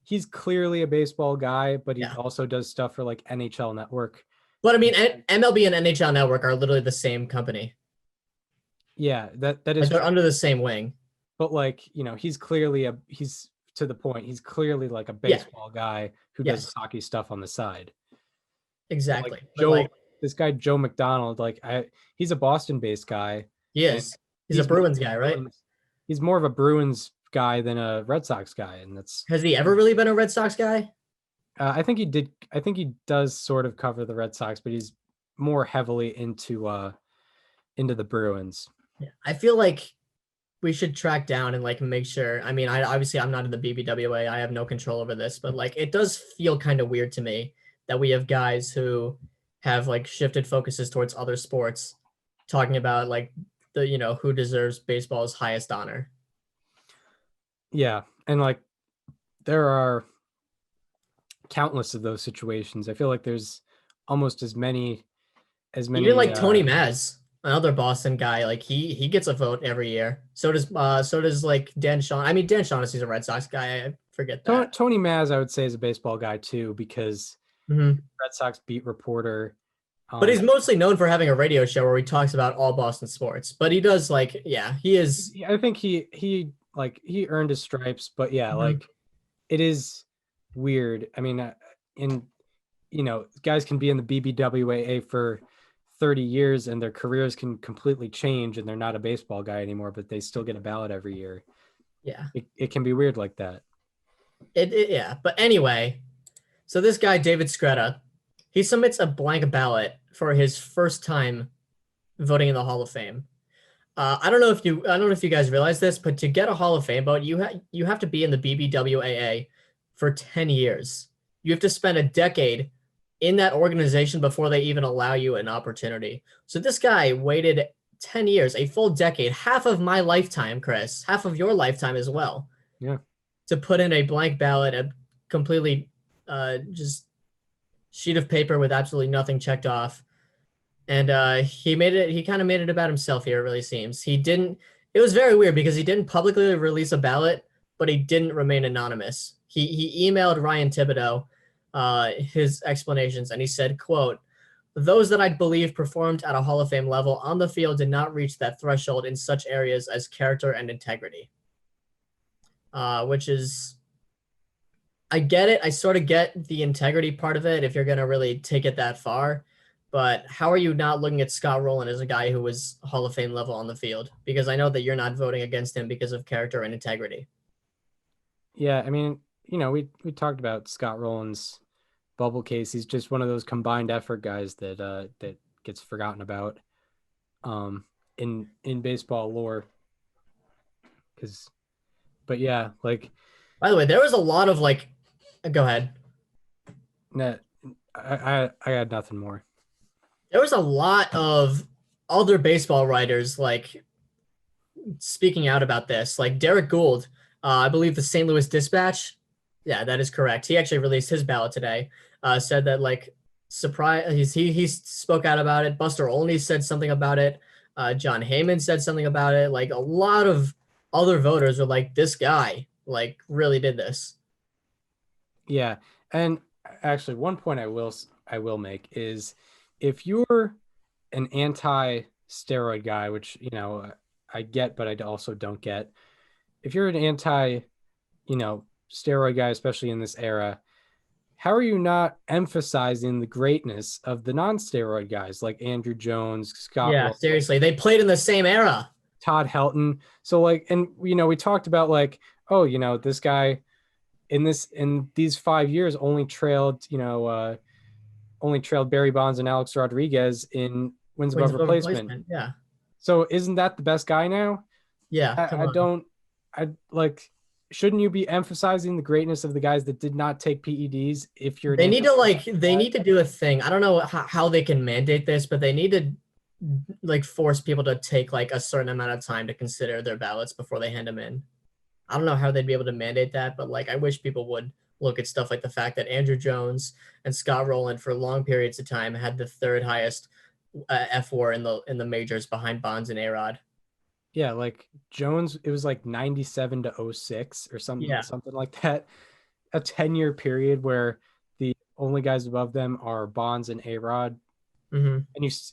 he's clearly a baseball guy, but he also does stuff for like NHL Network. But MLB and NHL Network are literally the same company. Yeah, that is like they're under the same wing. But like, he's clearly he's to the point. He's clearly like a baseball guy who does hockey stuff on the side. Exactly. Like this guy Joe McDonald, he's a Boston-based guy. He is. He's a Bruins guy, right? He's more of a Bruins guy than a Red Sox guy, and that's. Has he ever really been a Red Sox guy? I think he did. I think he does sort of cover the Red Sox, but he's more heavily into the Bruins. Yeah, I feel like we should track down and like make sure. I mean, I'm not in the BBWA. I have no control over this, but like it does feel kind of weird to me that we have guys who have like shifted focuses towards other sports, talking about like the who deserves baseball's highest honor. Yeah, and like there are countless of those situations. I feel like there's almost as many Even like Tony Maz, another Boston guy, like he gets a vote every year. So does like Dan Shaughnessy. I mean, Dan Shaughnessy's a Red Sox guy. I forget that. Tony Maz, I would say, is a baseball guy too, because Mhm. Red Sox beat reporter. But he's mostly known for having a radio show where he talks about all Boston sports. But he does like, yeah, he is. I think he earned his stripes, but yeah, Mhm. like it is weird. I mean, guys can be in the BBWAA for 30 years and their careers can completely change and they're not a baseball guy anymore, but they still get a ballot every year. Yeah. It can be weird like that. Yeah. But anyway, so this guy, David Scretta, he submits a blank ballot for his first time voting in the Hall of Fame. I don't know if you guys realize this, but to get a Hall of Fame vote, you have to be in the BBWAA for 10 years. You have to spend a decade in that organization before they even allow you an opportunity. So this guy waited 10 years, a full decade, half of my lifetime, Chris, half of your lifetime as well. Yeah. To put in a blank ballot, a completely just sheet of paper with absolutely nothing checked off. And he kind of made it about himself here, it really seems. It was very weird because he didn't publicly release a ballot, but he didn't remain anonymous. He emailed Ryan Thibodeau his explanations, and he said, quote, "Those that I believe performed at a Hall of Fame level on the field did not reach that threshold in such areas as character and integrity." Which is, I get it. I sort of get the integrity part of it if you're going to really take it that far. But how are you not looking at Scott Rowland as a guy who was Hall of Fame level on the field? Because I know that you're not voting against him because of character and integrity. Yeah, I mean, we talked about Scott Rowland's bubble case. He's just one of those combined effort guys that gets forgotten about in baseball lore. But yeah, like, by the way, there was a lot of like, go ahead. Nah, I had nothing more. There was a lot of other baseball writers like speaking out about this, like Derek Gould. I believe the St. Louis Dispatch. Yeah, that is correct. He actually released his ballot today. Said that like surprise. He spoke out about it. Buster Olney said something about it. John Heyman said something about it. Like a lot of other voters were like, this guy like really did this. Yeah, and actually, one point I will make is if you're an anti-steroid guy, which I get, but I also don't get. If you're an anti, steroid guy, especially in this era, how are you not emphasizing the greatness of the non-steroid guys like Andrew Jones, Scott? Yeah, seriously, they played in the same era. Todd Helton. So like, and we talked about like, oh, this guy in these 5 years only trailed Barry Bonds and Alex Rodriguez in wins above replacement. Yeah. So isn't that the best guy now? Yeah. Shouldn't you be emphasizing the greatness of the guys that did not take PEDs? If you're, they need to do a thing. I don't know how they can mandate this, but they need to like force people to take like a certain amount of time to consider their ballots before they hand them in. I don't know how they'd be able to mandate that, but like I wish people would look at stuff like the fact that Andrew Jones and Scott Rowland for long periods of time had the third highest F4 in the majors behind Bonds and A-Rod. Yeah, like Jones, it was like 97 to 06 or something like that. A 10-year period where the only guys above them are Bonds and A-Rod. Mm-hmm.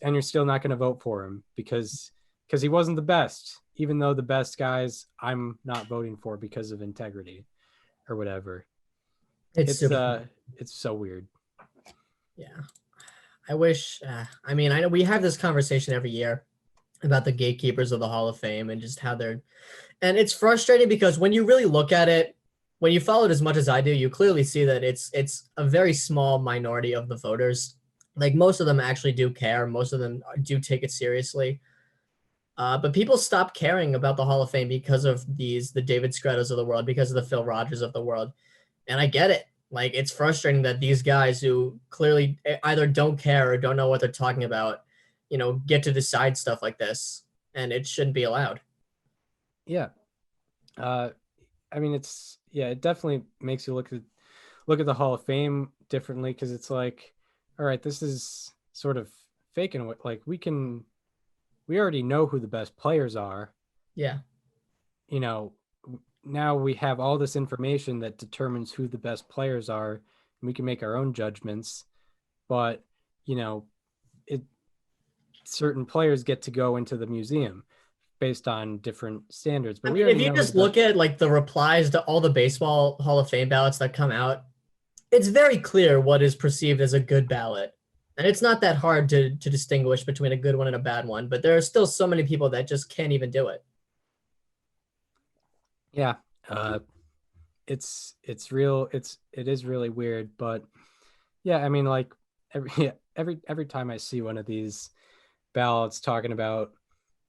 And you're still not going to vote for him because he wasn't the best, even though the best guys I'm not voting for because of integrity or whatever. It's so weird. Yeah. I wish, I know we have this conversation every year about the gatekeepers of the Hall of Fame and just how and it's frustrating because when you really look at it, when you follow it as much as I do, you clearly see that it's a very small minority of the voters. Like most of them actually do care. Most of them do take it seriously. But people stop caring about the Hall of Fame because of the David Screttas of the world, because of the Phil Rogers of the world. And I get it. Like, it's frustrating that these guys who clearly either don't care or don't know what they're talking about, get to decide stuff like this, and it shouldn't be allowed. Yeah. It definitely makes you look at the Hall of Fame differently, because it's like, all right, this is sort of faking what, like, we already know who the best players are. Yeah. You know, now we have all this information that determines who the best players are, and we can make our own judgments. But, certain players get to go into the museum based on different standards. But I we mean, if already you know just look at like the replies to all the baseball Hall of Fame ballots that come out, it's very clear what is perceived as a good ballot. And it's not that hard to distinguish between a good one and a bad one, but there are still so many people that just can't even do it. Yeah. It's real. It is really weird, but yeah, I mean, like every time I see one of these ballots talking about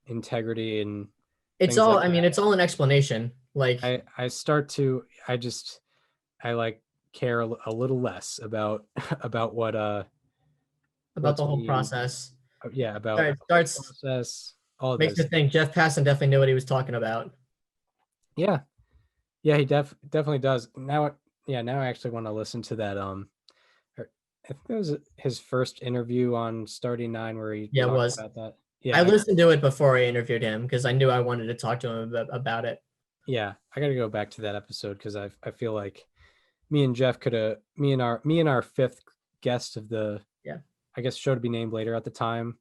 integrity and It's things all, like I mean, that, it's all an explanation. Like I like care a little less about about about what's the whole being process. about All right, starts process, all of makes this. me think Jeff Passan definitely knew what he was talking about. Yeah, he definitely does. Now I actually want to listen to that. I think that was his first interview on Starting Nine where he Yeah, it talked was. about that. I Yeah, listened to it before I interviewed him because I knew I wanted to talk to him about it. yeah, I got to go back to that episode because I feel like me and Jeff could have me and our fifth guest of the, Yeah. I guess, show to be named later at the time,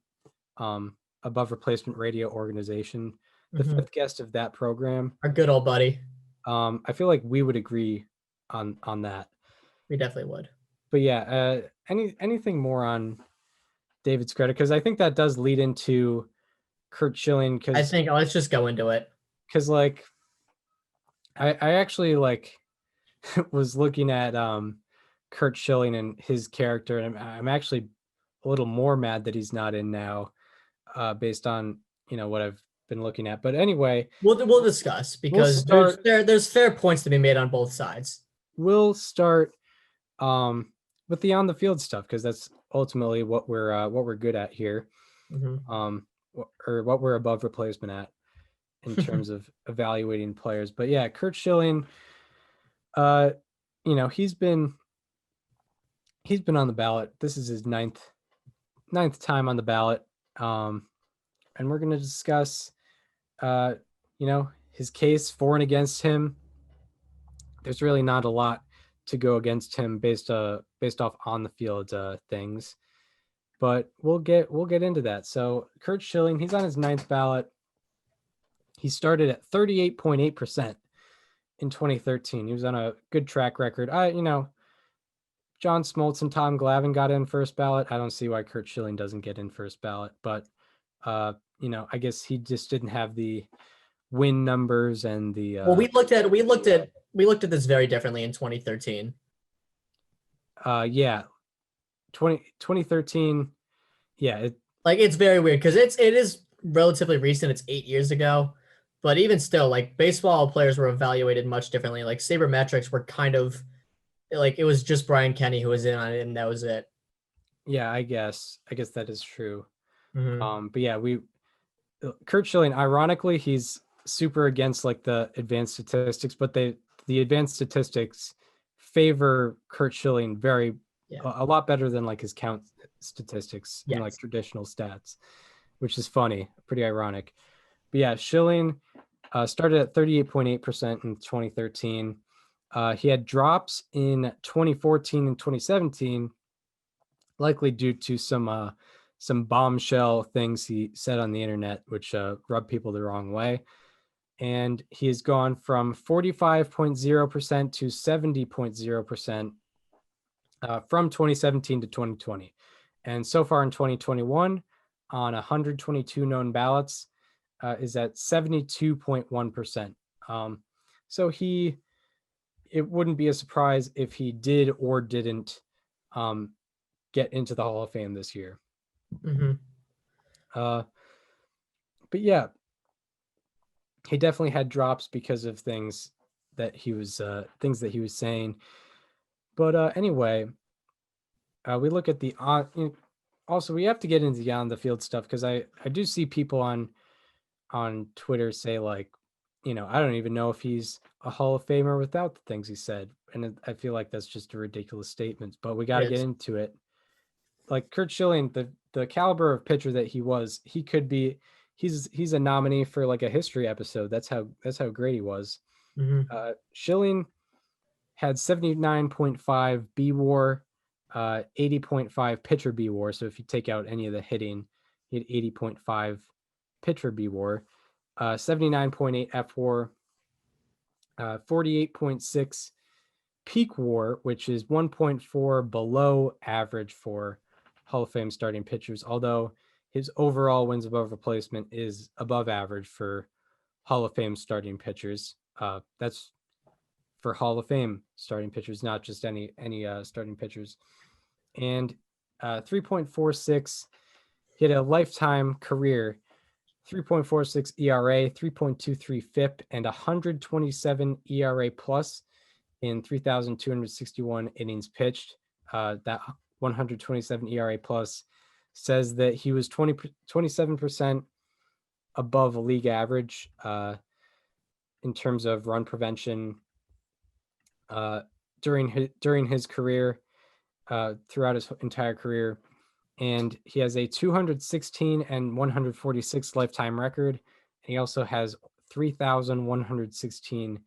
Above Replacement Radio Organization, the Mhm. fifth guest of that program. Our good old buddy. I feel like we would agree on that. We definitely would. But yeah, anything more on David's credit, because I think that does lead into Curt Schilling, I think let's just go into it. because like I actually like was looking at Curt Schilling and his character, and I'm actually a little more mad that he's not in now, based on what I've been looking at. But anyway, We'll discuss because there's fair points to be made on both sides. We'll start with the on the field stuff, because that's ultimately what we're good at here, or what we're above replacement at in terms of evaluating players. But yeah, Curt Schilling, he's been on the ballot. This is his ninth time on the ballot, and we're going to discuss his case for and against him. There's really not a lot to go against him based off on the field things, but we'll get into that. So Curt Schilling, he's on his ninth ballot. He started at 38.8% in 2013. He was on a good track record. John Smoltz and Tom Glavine got in first ballot. I don't see why Curt Schilling doesn't get in first ballot, but I guess he just didn't have the win numbers and the well, we looked at this very differently in 2013. 2013. Yeah, it's very weird because it is relatively recent. It's 8 years ago, but even still, like, baseball players were evaluated much differently. Like, sabermetrics were kind of like, it was just Brian Kenny who was in on it, and that was it. Yeah, I guess that is true. Mm-hmm. But yeah, Curt Schilling, ironically, he's super against like the advanced statistics, but the advanced statistics favor Curt Schilling a lot better than like his count statistics in like traditional stats, which is funny, pretty ironic. But yeah, Schilling started at 38.8% in 2013. He had drops in 2014 and 2017, likely due to some bombshell things he said on the internet, which rubbed people the wrong way. And he has gone from 45.0% to 70.0% from 2017 to 2020. And so far in 2021, on 122 known ballots, is at 72.1%. So it wouldn't be a surprise if he did or didn't get into the Hall of Fame this year. Mm-hmm. But yeah, he definitely had drops because of things that he was saying. But anyway, we look at the also we have to get into the on the field stuff, because I do see people on Twitter say, like, I don't even know if he's a Hall of Famer without the things he said. And I feel like that's just a ridiculous statement, but we got to It get is. into it. Like Curt Schilling, the caliber of pitcher that he could be, he's a nominee for like a history episode. That's how great he was. Mhm. Schilling had 79.5 B WAR, 80.5 pitcher B WAR. So if you take out any of the hitting, he had 80.5 pitcher B WAR, 79.8 F WAR, 48.6 peak WAR, which is 1.4 below average for Hall of Fame starting pitchers, although his overall wins above replacement is above average for Hall of Fame starting pitchers. That's for Hall of Fame starting pitchers, not just any starting pitchers. And 3.46, he had a lifetime career, 3.46 ERA, 3.23 FIP, and 127 ERA plus in 3,261 innings pitched. That 127 ERA plus says that he was 27% above a league average in terms of run prevention during his career, throughout his entire career. And he has a 216 and 146 lifetime record. And he also has 3,116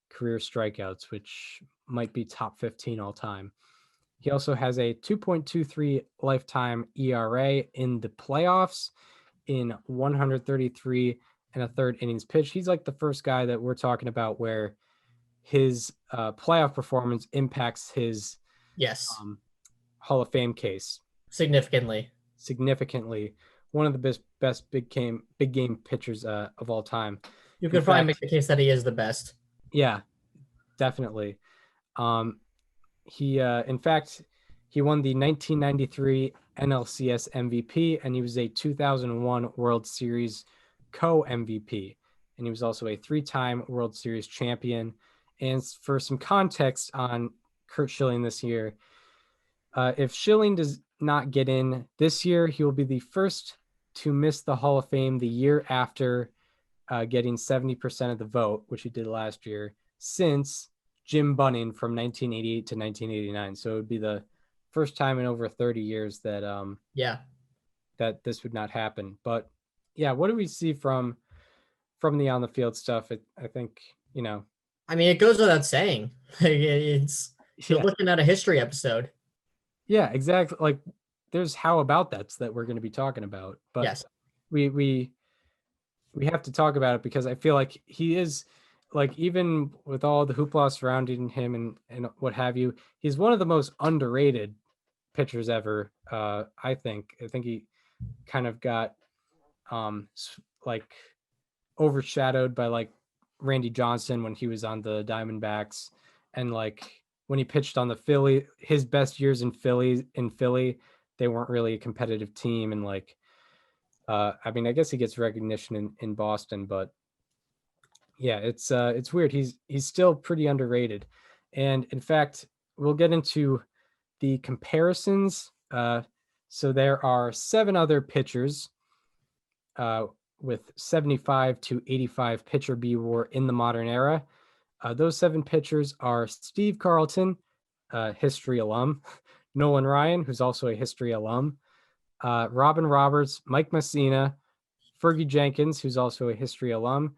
career strikeouts, which might be top 15 all time. He also has a 2.23 lifetime ERA in the playoffs in 133 and a third innings pitched. He's like the first guy that we're talking about where his playoff performance impacts his Yes, Hall of Fame case significantly. significantly. One of the best big game pitchers of all time. You In could probably fact, make the case that he is the best. yeah, definitely. He in fact he won the 1993 NLCS MVP, and he was a 2001 World Series co-MVP, and he was also a 3-time World Series champion. And for some context on Curt Schilling this year, if Schilling does not get in this year, he will be the first to miss the Hall of Fame the year after getting 70% of the vote, which he did last year, since Jim Bunning from 1988 to 1989. So it would be the first time in over 30 years that that this would not happen. But yeah, what do we see from the on the field stuff? I think, I mean, it goes without saying. You're looking at a history episode. Yeah, exactly. Like there's how about that's that we're going to be talking about, but Yes. we have to talk about it because I feel like he is, like, even with all the hoopla surrounding him and what have you, he's one of the most underrated pitchers ever. I think he kind of got like overshadowed by like Randy Johnson when he was on the Diamondbacks, and like when he pitched on the Philly, his best years in Philly, they weren't really a competitive team. And like, I mean, I guess he gets recognition in Boston, but yeah, it's weird. He's still pretty underrated. And in fact, we'll get into the comparisons. So there are 7 other pitchers with 75 to 85 pitcher B WAR in the modern era. Those 7 pitchers are Steve Carlton, history alum, Nolan Ryan, who's also a history alum, Robin Roberts, Mike Messina, Fergie Jenkins, who's also a history alum,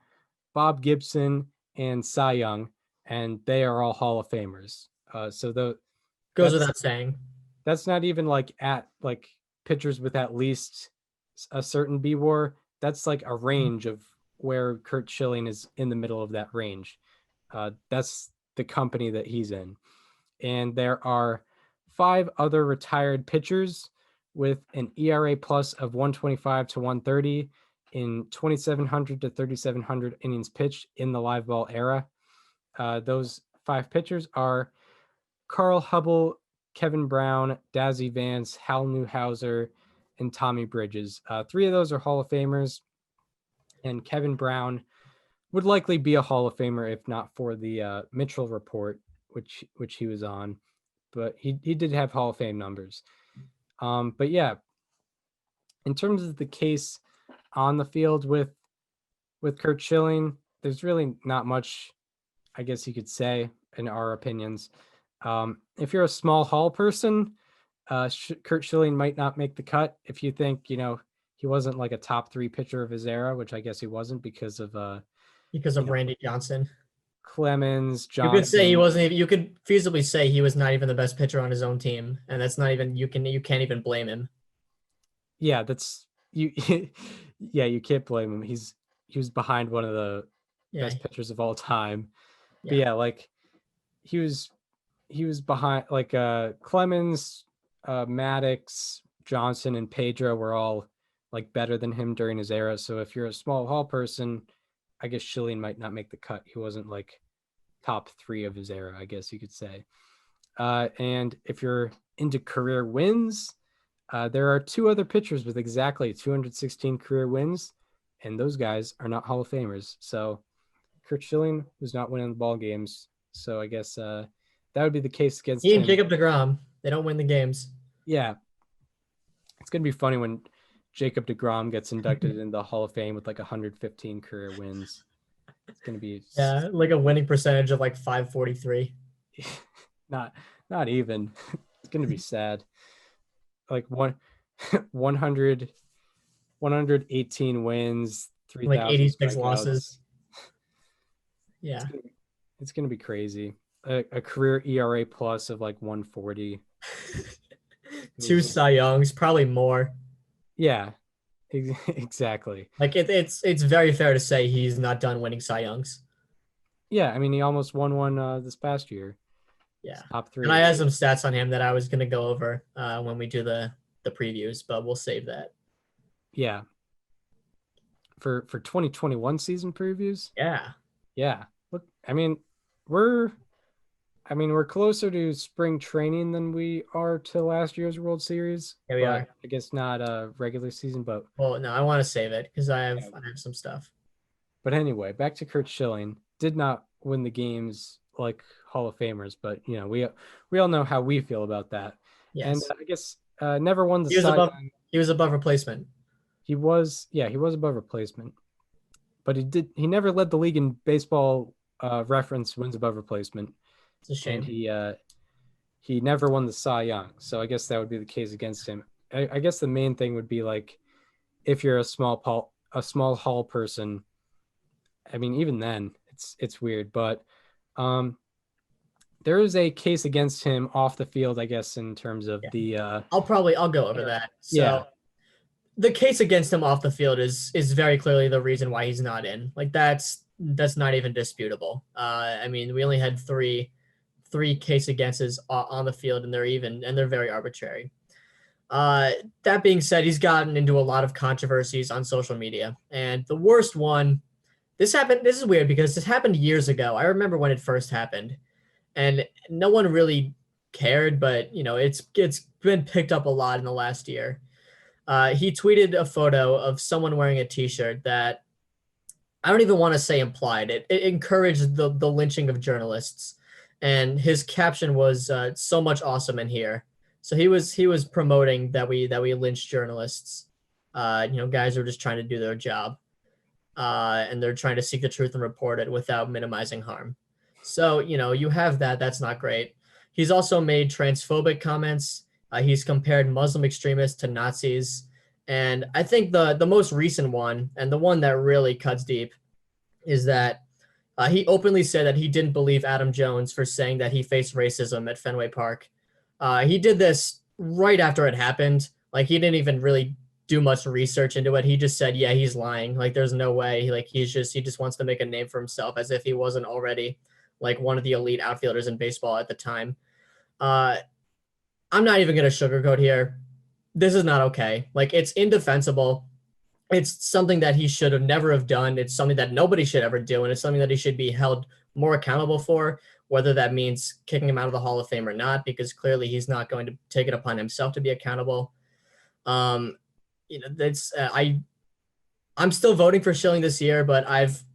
Bob Gibson, and Cy Young, and they are all Hall of Famers. So Goes without saying. That's not even like at like pitchers with at least a certain B WAR. That's like a range of where Curt Schilling is in the middle of that range. That's the company that he's in. And there are 5 other retired pitchers with an ERA plus of 125 to 130 in 2,700 to 3,700 innings pitched in the live ball era. Those 5 pitchers are Carl Hubble, Kevin Brown, Dazzy Vance, Hal Newhouser, and Tommy Bridges. 3 of those are Hall of Famers, and Kevin Brown would likely be a Hall of Famer if not for the Mitchell report, which he was on. But he did have Hall of Fame numbers. But yeah, in terms of the case on the field with Curt Schilling, there's really not much, I guess you could say, in our opinions. If you're a small hall person, Curt Schilling might not make the cut. If you think, he wasn't like a top 3 pitcher of his era, which I guess he wasn't because of Randy Johnson. Clemens, You Johnson. could say he wasn't even. You could feasibly say he was not even the best pitcher on his own team, and that's not even. You can't even blame him. Yeah, that's you. Yeah, you can't blame him. He was behind one of the best pitchers of all time. Yeah. But yeah, like he was behind like Clemens, Maddox, Johnson, and Pedro were all like better than him during his era. So if you're a small hall person, I guess Schilling might not make the cut. He wasn't like top 3 of his era, I guess you could say. And if you're into career wins, there are 2 other pitchers with exactly 216 career wins, and those guys are not Hall of Famers. So Curt Schilling was not winning the ball games. So I guess that would be the case against he him. and Jacob deGrom. They don't win the games. Yeah. It's going to be funny when Jacob deGrom gets inducted in the Hall of Fame with like 115 career wins. It's going to be like a winning percentage of like 543. not even. It's going to be sad. Like 118 wins, 3,000 like 86 strikeouts. losses. Yeah. It's going to be crazy. A career ERA plus of like 140. 2 Cy Youngs, probably more. Yeah, exactly. Like it's very fair to say he's not done winning Cy Youngs. Yeah, I mean he almost won one this past year. Yeah, top 3. And I had some stats on him that I was going to go over when we do the previews, but we'll save that. Yeah. For 2021 season previews. Yeah. Look, I mean we're closer to spring training than we are to last year's World Series. Yeah, we are. I guess not a regular season, but well, no, I want to save it because I have some stuff. But anyway, back to Curt Schilling. Did not win the games like Hall of Famers, but we all know how we feel about that. Yes. And I guess never won the. He was above replacement. He was above replacement, but he never led the league in baseball reference wins above replacement. It's a shame. And he never won the Cy Young, so I guess that would be the case against him. I guess the main thing would be like if you're a small hall person. I mean, even then it's weird, but there is a case against him off the field, I guess, in terms of the. I'll go over that. So yeah. The case against him off the field is very clearly the reason why he's not in. Like that's not even disputable. I mean, we only had three case againsts on the field, and they're very arbitrary. That being said, he's gotten into a lot of controversies on social media, and the worst one. This is weird because this happened years ago. I remember when it first happened, and no one really cared, but it's been picked up a lot in the last year. He tweeted a photo of someone wearing a t-shirt that I don't even want to say implied. It encouraged the lynching of journalists. And his caption was so much awesome in here. So he was promoting that we lynch journalists. Guys who are just trying to do their job. And they're trying to seek the truth and report it without minimizing harm. So, you have that. That's not great. He's also made transphobic comments. He's compared Muslim extremists to Nazis. And I think the most recent one, and the one that really cuts deep, is that he openly said that he didn't believe Adam Jones for saying that he faced racism at Fenway Park. He did this right after it happened. Like, he didn't even really do much research into it. He just said, yeah, he's lying. Like, there's no way. Like, he just wants to make a name for himself, as if he wasn't already like one of the elite outfielders in baseball at the time. I'm not even going to sugarcoat here. This is not okay. Like, it's indefensible. It's something that he should have never have done. It's something that nobody should ever do. And it's something that he should be held more accountable for, whether that means kicking him out of the Hall of Fame or not, because clearly he's not going to take it upon himself to be accountable. I'm still voting for Schilling this year, but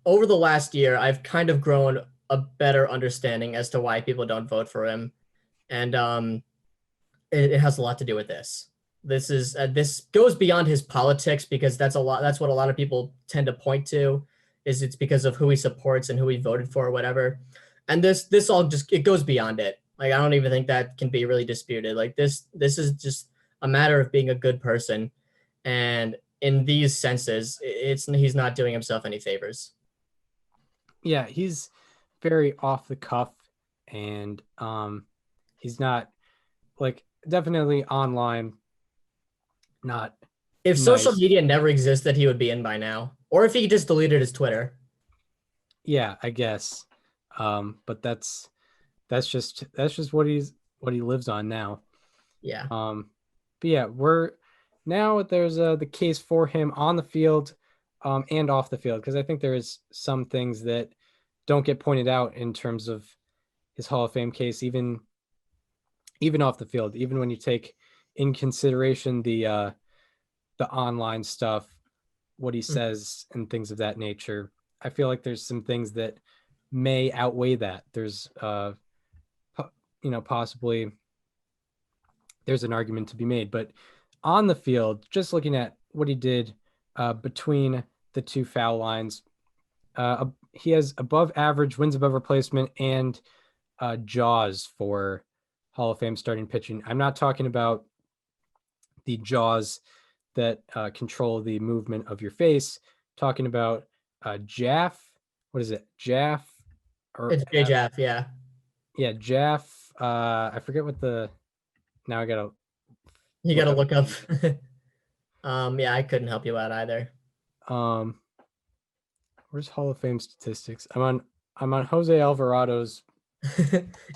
over the last year, I've kind of grown a better understanding as to why people don't vote for him. And it has a lot to do with this. This goes beyond his politics, because that's what a lot of people tend to point to, Is it's because of who he supports and who he voted for or whatever. And this all just, it goes beyond it. Like, I don't even think that can be really disputed. Like, this is just a matter of being a good person. And in these senses, he's not doing himself any favors. Yeah, he's very off the cuff, and he's not, like, definitely online, not If social nice. media never existed, he would be in by now. Or if he just deleted his Twitter. Yeah, I guess. But that's just what he lives on now. Yeah. But yeah, there's the case for him on the field and off the field, because I think there is some things that don't get pointed out in terms of his Hall of Fame case, even off the field, even when you take in consideration the online stuff, what he says and things of that nature. I feel like there's some things that may outweigh that. There's possibly there's an argument to be made, but on the field, just looking at what he did between the two foul lines, he has above average wins above replacement and jaws for Hall of Fame starting pitching. I'm not talking about the jaws that control the movement of your face. Talking about Jaff. What is it? Jaff? It's J-Jaff, yeah. Yeah, Jaff. I forget what the. Now I gotta. You gotta look up. Yeah, I couldn't help you out either. Where's Hall of Fame statistics? I'm on Jose Alvarado's.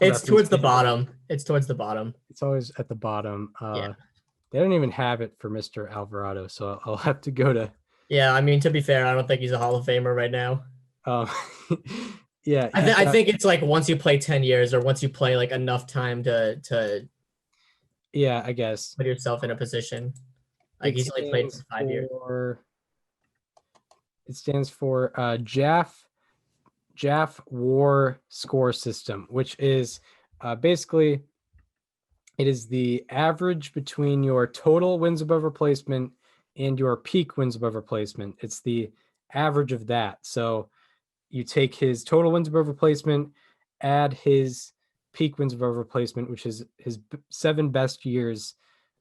It's towards the bottom. It's towards the bottom. It's always at the bottom. Yeah. They don't even have it for Mr. Alvarado, so I'll have to go to. Yeah, I mean, to be fair, I don't think he's a Hall of Famer right now. Yeah, I think it's like once you play 10 years or once you play like enough time to yeah, I guess put yourself in a position. Like, he's only played for 5 years. It stands for Jaff War Score System, which is basically it is the average between your total wins above replacement and your peak wins above replacement. It's the average of that. So you take his total wins above replacement, add his peak wins above replacement, which is his 7 best years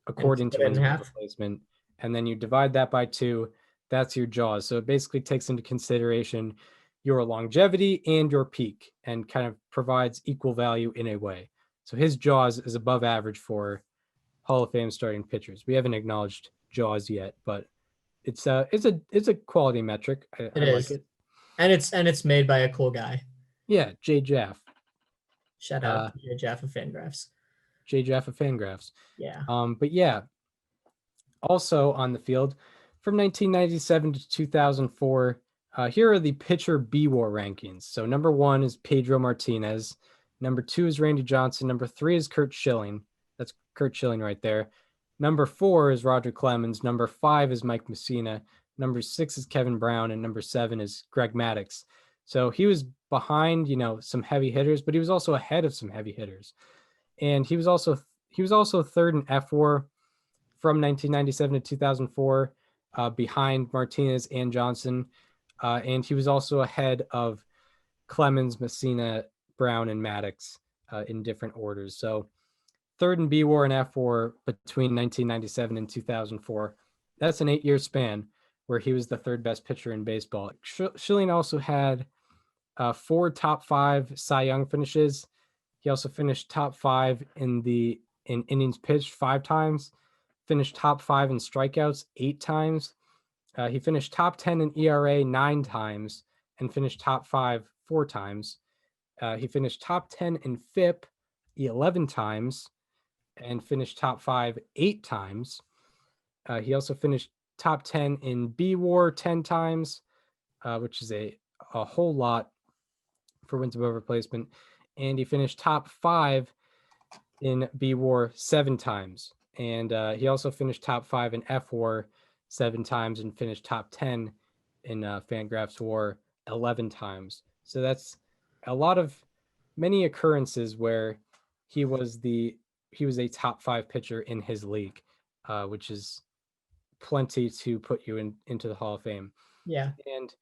according to wins above replacement, and then you divide that by 2. That's your jaws. So it basically takes into consideration your longevity and your peak and kind of provides equal value in a way. So his jaws is above average for Hall of Fame starting pitchers. We haven't acknowledged jaws yet, but it's a quality metric. I like it. And it's made by a cool guy. Yeah, Jay Jaff. Shout out to Jay Jaff of Fangraphs. Jay Jaff of Fangraphs. Yeah. But yeah, also on the field from 1997 to 2004, here are the pitcher B-WAR rankings. So number 1 is Pedro Martinez. Number 2 is Randy Johnson. Number 3 is Curt Schilling. That's Curt Schilling right there. Number 4 is Roger Clemens. Number 5 is Mike Messina. Number 6 is Kevin Brown. And number 7 is Greg Maddux. So he was behind, some heavy hitters, but he was also ahead of some heavy hitters. And he was also third in F4 from 1997 to 2004, behind Martinez and Johnson. And he was also ahead of Clemens, Messina, Brown, and Maddux in different orders. So third in B-WAR and F4 between 1997 and 2004. That's an 8-year span where he was the 3rd best pitcher in baseball. Schilling also had 4 top 5 Cy Young finishes. He also finished top 5 in innings pitched 5 times, finished top 5 in strikeouts 8 times. He finished top 10 in ERA 9 times and finished top 5 4 times. He finished top 10 in FIP 11 times and finished top 5 8 times. He also finished top 10 in B-WAR 10 times, which is a whole lot for wins above replacement. And he finished top 5 in B-WAR 7 times. And he also finished top 5 in F-WAR 7 times and finished top 10 in Fangraphs WAR 11 times. So that's many occurrences where he was a top 5 pitcher in his league, which is plenty to put you into the Hall of Fame. Yeah. And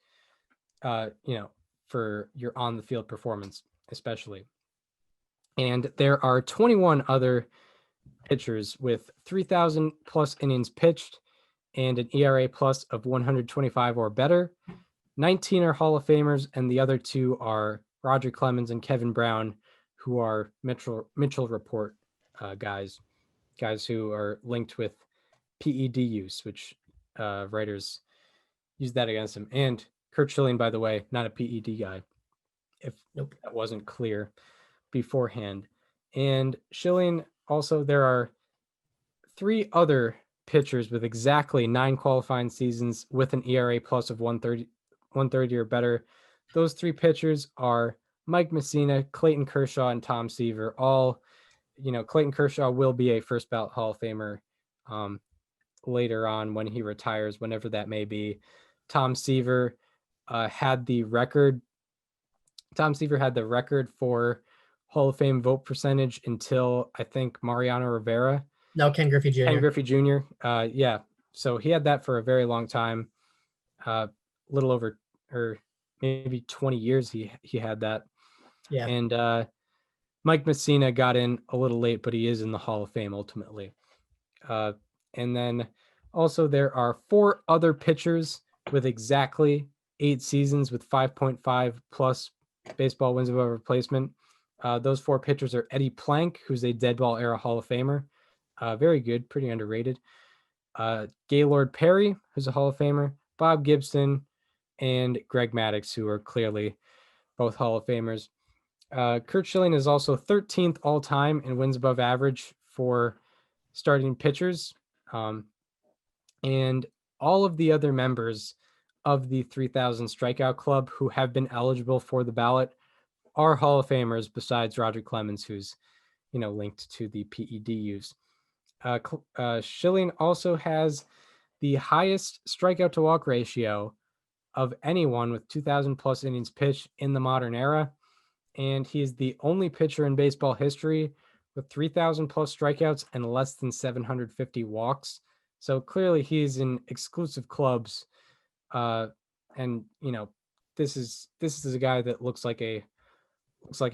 for your on the field performance, especially. And there are 21 other pitchers with 3,000 plus innings pitched and an ERA plus of 125 or better. 19 are Hall of Famers, and the other 2 are Roger Clemens and Kevin Brown, who are Mitchell Report guys who are linked with PED use, which writers use that against him. And Curt Schilling, by the way, not a PED guy, if that wasn't clear beforehand. And Schilling, also, there are 3 other pitchers with exactly 9 qualifying seasons with an ERA plus of 130 or better. Those 3 pitchers are Mike Messina, Clayton Kershaw, and Tom Seaver. All, Clayton Kershaw will be a first ballot Hall of Famer later on when he retires, whenever that may be. Tom Seaver had the record. Tom Seaver had the record for Hall of Fame vote percentage until, I think, Mariano Rivera. No, Ken Griffey Jr. Ken Griffey Jr. Yeah. So he had that for a very long time. Little over, or maybe 20 years he had that. Yeah. And Mike Messina got in a little late, but he is in the Hall of Fame ultimately. And then also there are 4 other pitchers with exactly 8 seasons with 5.5 plus baseball wins above replacement. Those 4 pitchers are Eddie Plank, who's a dead ball era Hall of Famer. Very good, pretty underrated. Gaylord Perry, who's a Hall of Famer, Bob Gibson, and Greg Maddux, who are clearly both Hall of Famers. Curt Schilling is also 13th all time in wins above average for starting pitchers. And all of the other members of the 3,000 strikeout club who have been eligible for the ballot are Hall of Famers, besides Roger Clemens, who's, linked to the PED use. Schilling also has the highest strikeout to walk ratio of anyone with 2,000 plus innings pitched in the modern era. And he is the only pitcher in baseball history with 3,000 plus strikeouts and less than 750 walks. So clearly he's in exclusive clubs. And this is a guy that looks like a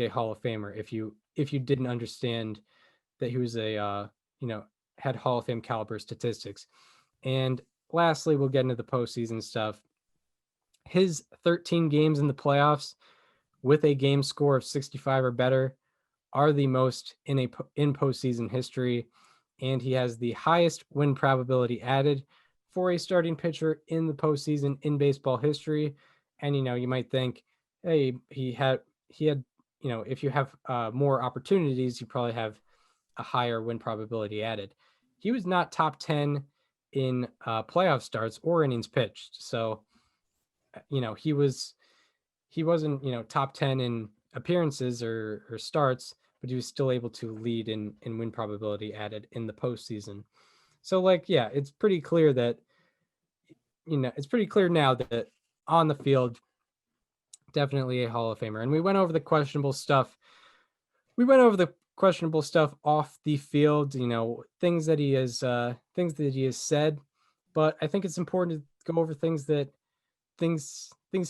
Hall of Famer. If you didn't understand that he was had Hall of Fame caliber statistics. And lastly, we'll get into the postseason stuff. His 13 games in the playoffs with a game score of 65 or better are the most in postseason history, and he has the highest win probability added for a starting pitcher in the postseason in baseball history. And you might think, hey, he had if you have more opportunities, you probably have a higher win probability added. He was not top 10 in playoff starts or innings pitched, so he wasn't top 10 in appearances or starts, but he was still able to lead in win probability added in the postseason. So it's pretty clear that it's pretty clear now that on the field, definitely a Hall of Famer. And we went over the questionable stuff. Off the field, things that he has said, but I think it's important to go over things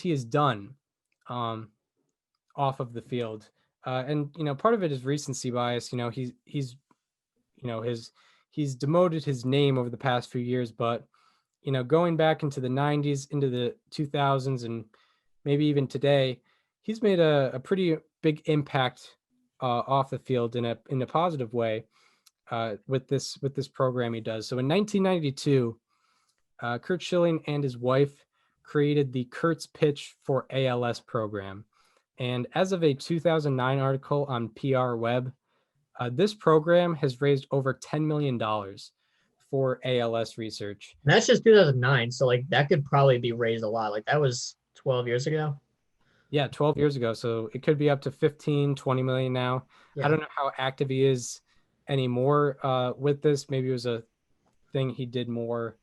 he has done off of the field. And part of it is recency bias. He's demoted his name over the past few years, but going back into the 90s, into the 2000s, and maybe even today, he's made a pretty big impact off the field in a positive way with this program he does. So in 1992, Curt Schilling and his wife created the Curt's Pitch for ALS program. And as of a 2009 article on PR Web, this program has raised over $10 million for ALS research. And that's just 2009. So that could probably be raised a lot. That was 12 years ago. Yeah, 12 years ago. So it could be up to 15, 20 million now. Yeah. I don't know how active he is anymore with this. Maybe it was a thing he did more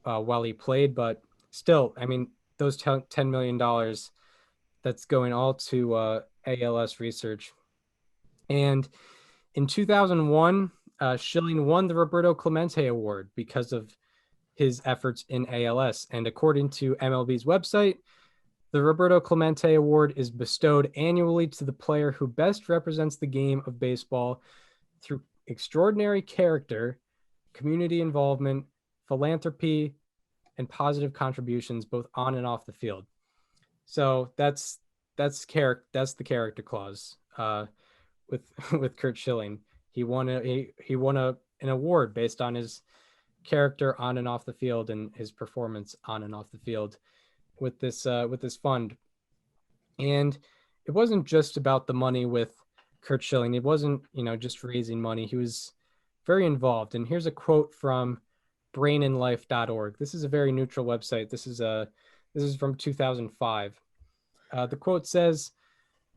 while he played, but still, those $10 million, that's going all to ALS research. And in 2001, Schilling won the Roberto Clemente Award because of his efforts in ALS. And according to MLB's website, The Roberto Clemente Award is bestowed annually to the player who best represents the game of baseball through extraordinary character, community involvement, philanthropy, and positive contributions both on and off the field. So that's the character clause with with Curt Schilling. He won an award based on his character on and off the field and his performance on and off the field with this fund. And it wasn't just about the money with Curt Schilling. It wasn't, just raising money. He was very involved. And here's a quote from brainandlife.org. This is a very neutral website. This is from 2005. The quote says,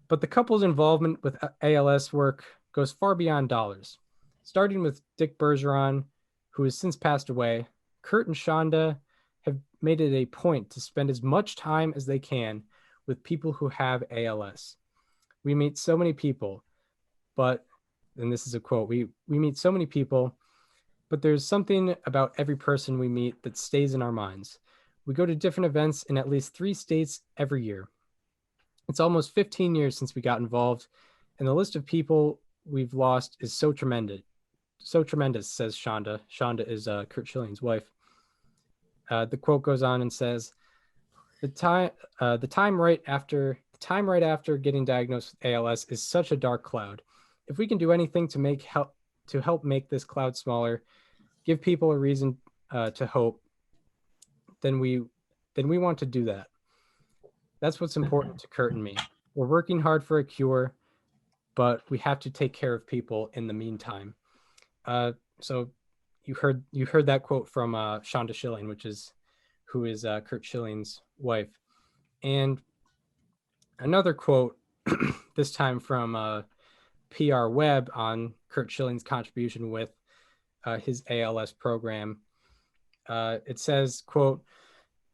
"But the couple's involvement with ALS work goes far beyond dollars. Starting with Dick Bergeron, who has since passed away, Curt and Shonda have made it a point to spend as much time as they can with people who have ALS. We meet so many people, but," and this is a quote, we meet so many people, but there's something about every person we meet that stays in our minds. We go to different events in at least 3 states every year. It's almost 15 years since we got involved, and the list of people we've lost is so tremendous, says Shonda. Shonda is Curt Schilling's wife. The quote goes on and says, the time right after getting diagnosed with ALS is such a dark cloud. If we can do anything to help make this cloud smaller, give people a reason to hope, then we want to do that. That's what's important to Curt and me. We're working hard for a cure, but we have to take care of people in the meantime. So you heard that quote from Shonda Schilling, who is Curt Schilling's wife. And another quote, this time from PR Web on Curt Schilling's contribution with his ALS program. It says, quote,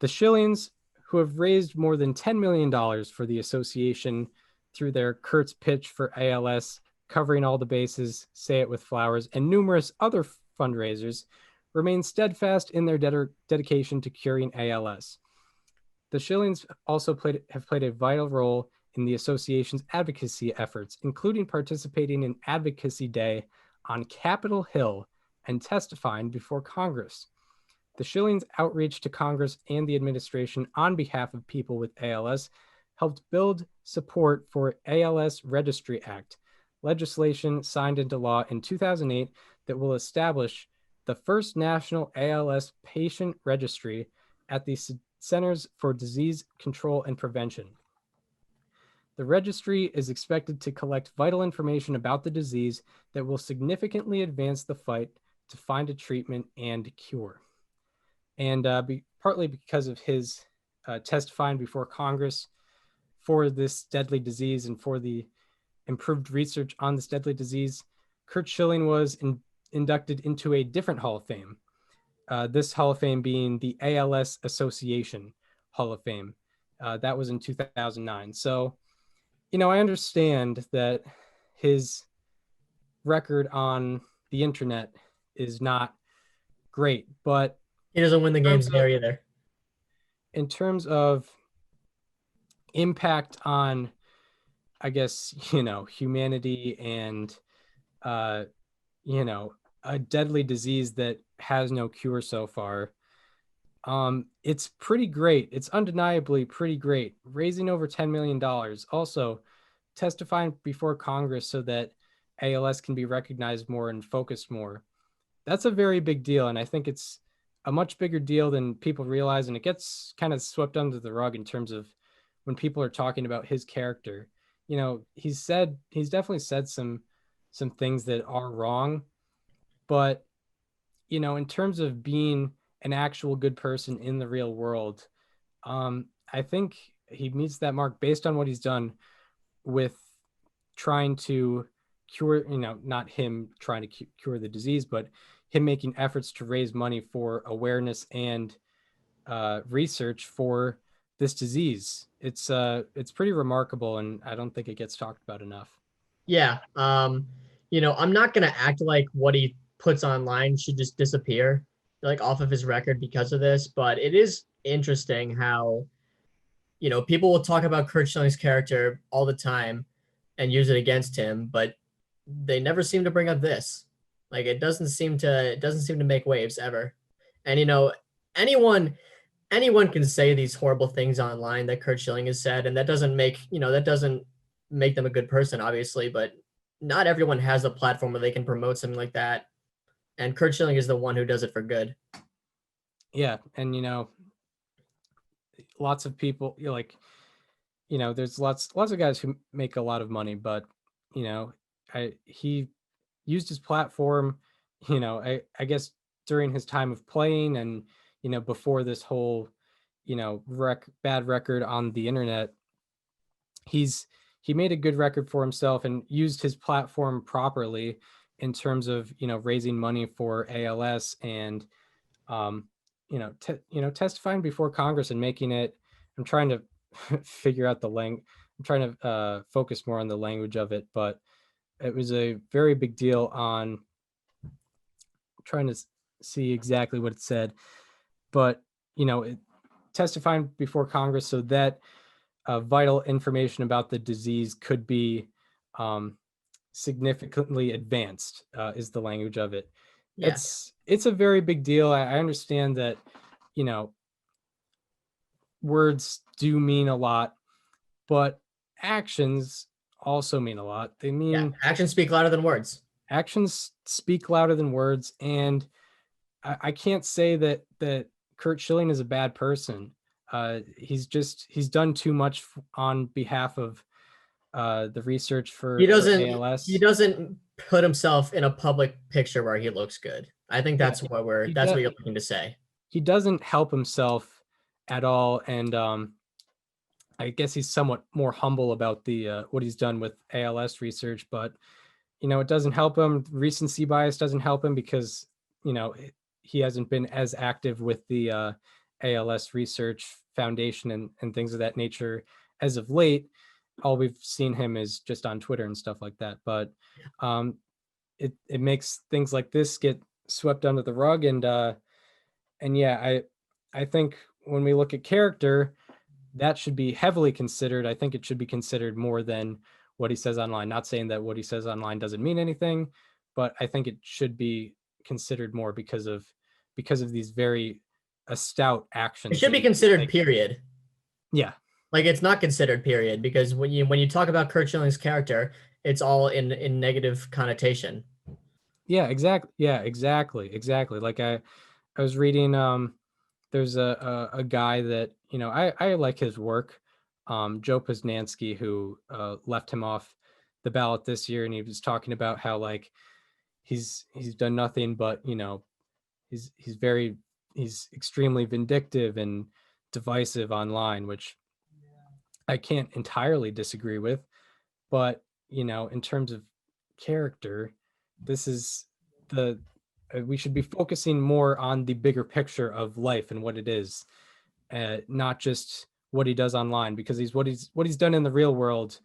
"The Schillings, who have raised more than $10 million for the association through their Curt's Pitch for ALS, Covering All the Bases, Say It With Flowers, and numerous other fundraisers, remain steadfast in their dedication to curing ALS. The Schillings also have played a vital role in the association's advocacy efforts, including participating in Advocacy Day on Capitol Hill and testifying before Congress. The Schillings' outreach to Congress and the administration on behalf of people with ALS helped build support for ALS Registry Act, legislation signed into law in 2008 that will establish the first national ALS patient registry at the Centers for Disease Control and Prevention. The registry is expected to collect vital information about the disease that will significantly advance the fight to find a treatment and cure." And partly because of his testifying before Congress for this deadly disease and for the improved research on this deadly disease, Curt Schilling was inducted into a different Hall of Fame. This Hall of Fame being the ALS Association Hall of Fame. That was in 2009. So, I understand that his record on the internet is not great, but He doesn't win the games there either. in terms of impact on, I guess, humanity and, a deadly disease that has no cure so far, it's pretty great. It's undeniably pretty great. Raising over $10 million. Also, testifying before Congress so that ALS can be recognized more and focused more. That's a very big deal. And I think it's a much bigger deal than people realize. And it gets kind of swept under the rug in terms of when people are talking about his character. He's definitely said some things that are wrong, but, in terms of being an actual good person in the real world, I think he meets that mark based on what he's done with trying to cure, not him trying to cure the disease, but him making efforts to raise money for awareness and research for this disease. It's pretty remarkable, and I don't think it gets talked about enough. Yeah. I'm not going to act like what he puts online should just disappear, like off of his record because of this, but it is interesting how people will talk about Curt Schilling's character all the time and use it against him, but they never seem to bring up this. Like it doesn't seem to make waves ever. And anyone can say these horrible things online that Curt Schilling has said, and that doesn't make them a good person, obviously, but not everyone has a platform where they can promote something like that. And Curt Schilling is the one who does it for good. Yeah, and lots of people there's lots of guys who make a lot of money, but he used his platform, I guess during his time of playing and before this whole bad record on the internet. He made a good record for himself and used his platform properly in terms of raising money for ALS and testifying before Congress and making it. I'm trying to figure out the language. I'm trying to focus more on the language of it, but it was a very big deal on trying to see exactly what it said, but testifying before Congress so that vital information about the disease could be significantly advanced is the language of it. Yeah. It's a very big deal. I understand that words do mean a lot, but actions also mean a lot. They mean actions speak louder than words. Actions speak louder than words, and I can't say that Curt Schilling is a bad person. He's done too much on behalf of the research for ALS. He doesn't put himself in a public picture where he looks good. I think that's what you're looking to say. He doesn't help himself at all, and I guess he's somewhat more humble about the what he's done with ALS research, but it doesn't help him. Recency bias doesn't help him because he hasn't been as active with the ALS Research Foundation and things of that nature as of late. All we've seen him is just on Twitter and stuff like that. But it makes things like this get swept under the rug. And yeah, I think when we look at character, that should be heavily considered. I think it should be considered more than what he says online. Not saying that what he says online doesn't mean anything, but I think it should be considered more because of these very stout actions. It should be considered, period. Yeah. Like it's not considered, period, because when you talk about Curt Schilling's character, it's all in negative connotation. Yeah, exactly. Yeah, exactly. Like I was reading there's a guy that I like his work, Joe Posnanski, who left him off the ballot this year, and he was talking about how like he's done nothing but he's extremely vindictive and divisive online, which I can't entirely disagree with, but in terms of character, this is we should be focusing more on the bigger picture of life and what it is, not just what he does online, because what he's done in the real world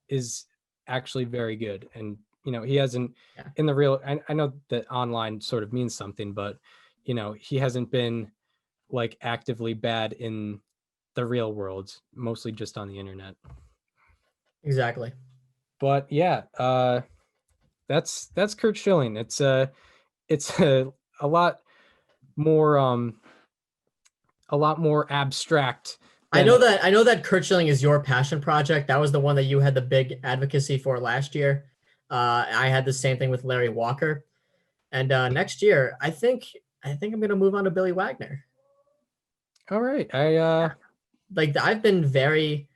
is actually very good. And he hasn't in the real, I know that online sort of means something, but he hasn't been like actively bad in the real world, mostly just on the internet. Exactly. But yeah, that's Curt Schilling. It's a lot more abstract. I know that Curt Schilling is your passion project. That was the one that you had the big advocacy for last year. I had the same thing with Larry Walker, and next year I think I'm gonna move on to Billy Wagner. All right, I've been very,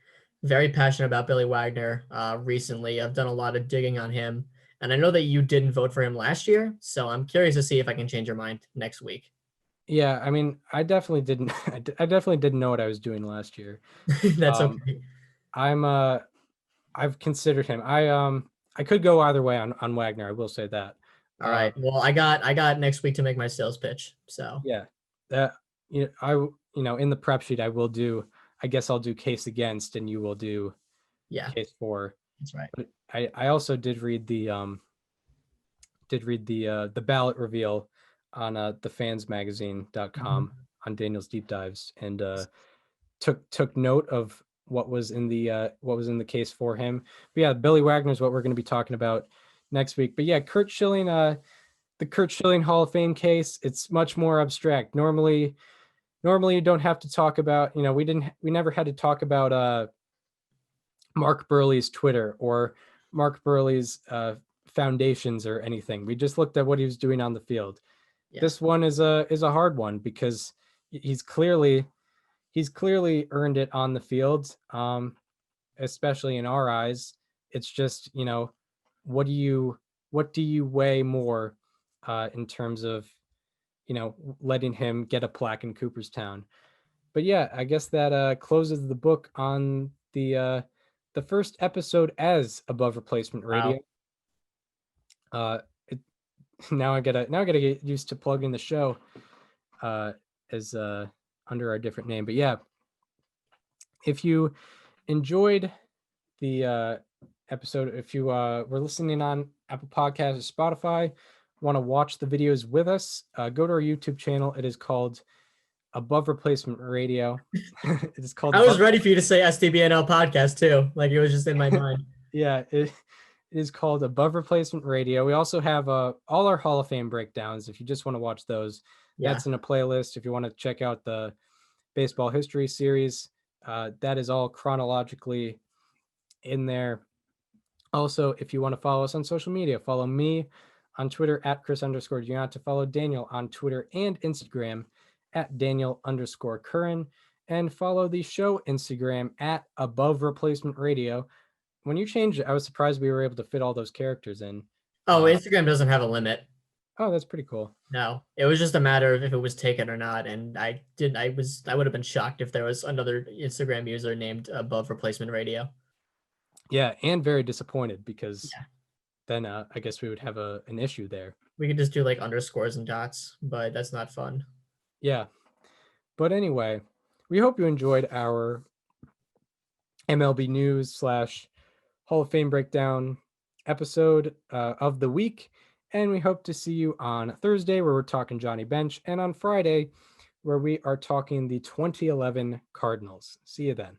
very passionate about Billy Wagner recently. I've done a lot of digging on him, and I know that you didn't vote for him last year, so I'm curious to see if I can change your mind next week. Yeah, I mean, I definitely didn't. I definitely didn't know what I was doing last year. That's okay. I've considered him. I could go either way on Wagner. I will say that. All right. Well, I got next week to make my sales pitch. So yeah, that in the prep sheet I will do. I guess I'll do case against, and you will do case for. That's right. But I also did read the ballot reveal on thefansmagazine.com on Daniel's deep dives, and took note of what was in the case for him. But yeah, Billy Wagner is what we're going to be talking about next week. But yeah, Curt Schilling, the Curt Schilling Hall of Fame case, it's much more abstract. Normally you don't have to talk about, we never had to talk about Mark Burley's Twitter or Mark Burley's foundations or anything. We just looked at what he was doing on the field. Yeah. This one is a hard one because he's clearly earned it on the field, especially in our eyes. It's just, what do you weigh more in terms of, letting him get a plaque in Cooperstown? But yeah, I guess that closes the book on the first episode as Above Replacement Radio. Wow. Now I gotta get used to plugging the show as under our different name. But yeah, if you enjoyed the episode, if you were listening on Apple Podcasts or Spotify, want to watch the videos with us, go to our YouTube channel. It is called Above Replacement Radio. It is called. I was ready for you to say SDBNL podcast too, like it was just in my mind. Yeah, it is called Above Replacement Radio. We also have all our Hall of Fame breakdowns. If you just want to watch those, that's in a playlist. If you want to check out the baseball history series, that is all chronologically in there. Also, if you want to follow us on social media, follow me on Twitter at Chris_Giant, follow Daniel on Twitter and Instagram at Daniel_Curran, and follow the show Instagram at Above Replacement Radio. When you changed it, I was surprised we were able to fit all those characters in. Oh, Instagram doesn't have a limit. Oh, that's pretty cool. No, it was just a matter of if it was taken or not, and I would have been shocked if there was another Instagram user named Above Replacement Radio. Yeah, and very disappointed because then I guess we would have an issue there. We could just do like underscores and dots, but that's not fun. Yeah. But anyway, we hope you enjoyed our MLB News / Hall of Fame breakdown episode of the week. And we hope to see you on Thursday, where we're talking Johnny Bench, and on Friday, where we are talking the 2011 Cardinals. See you then.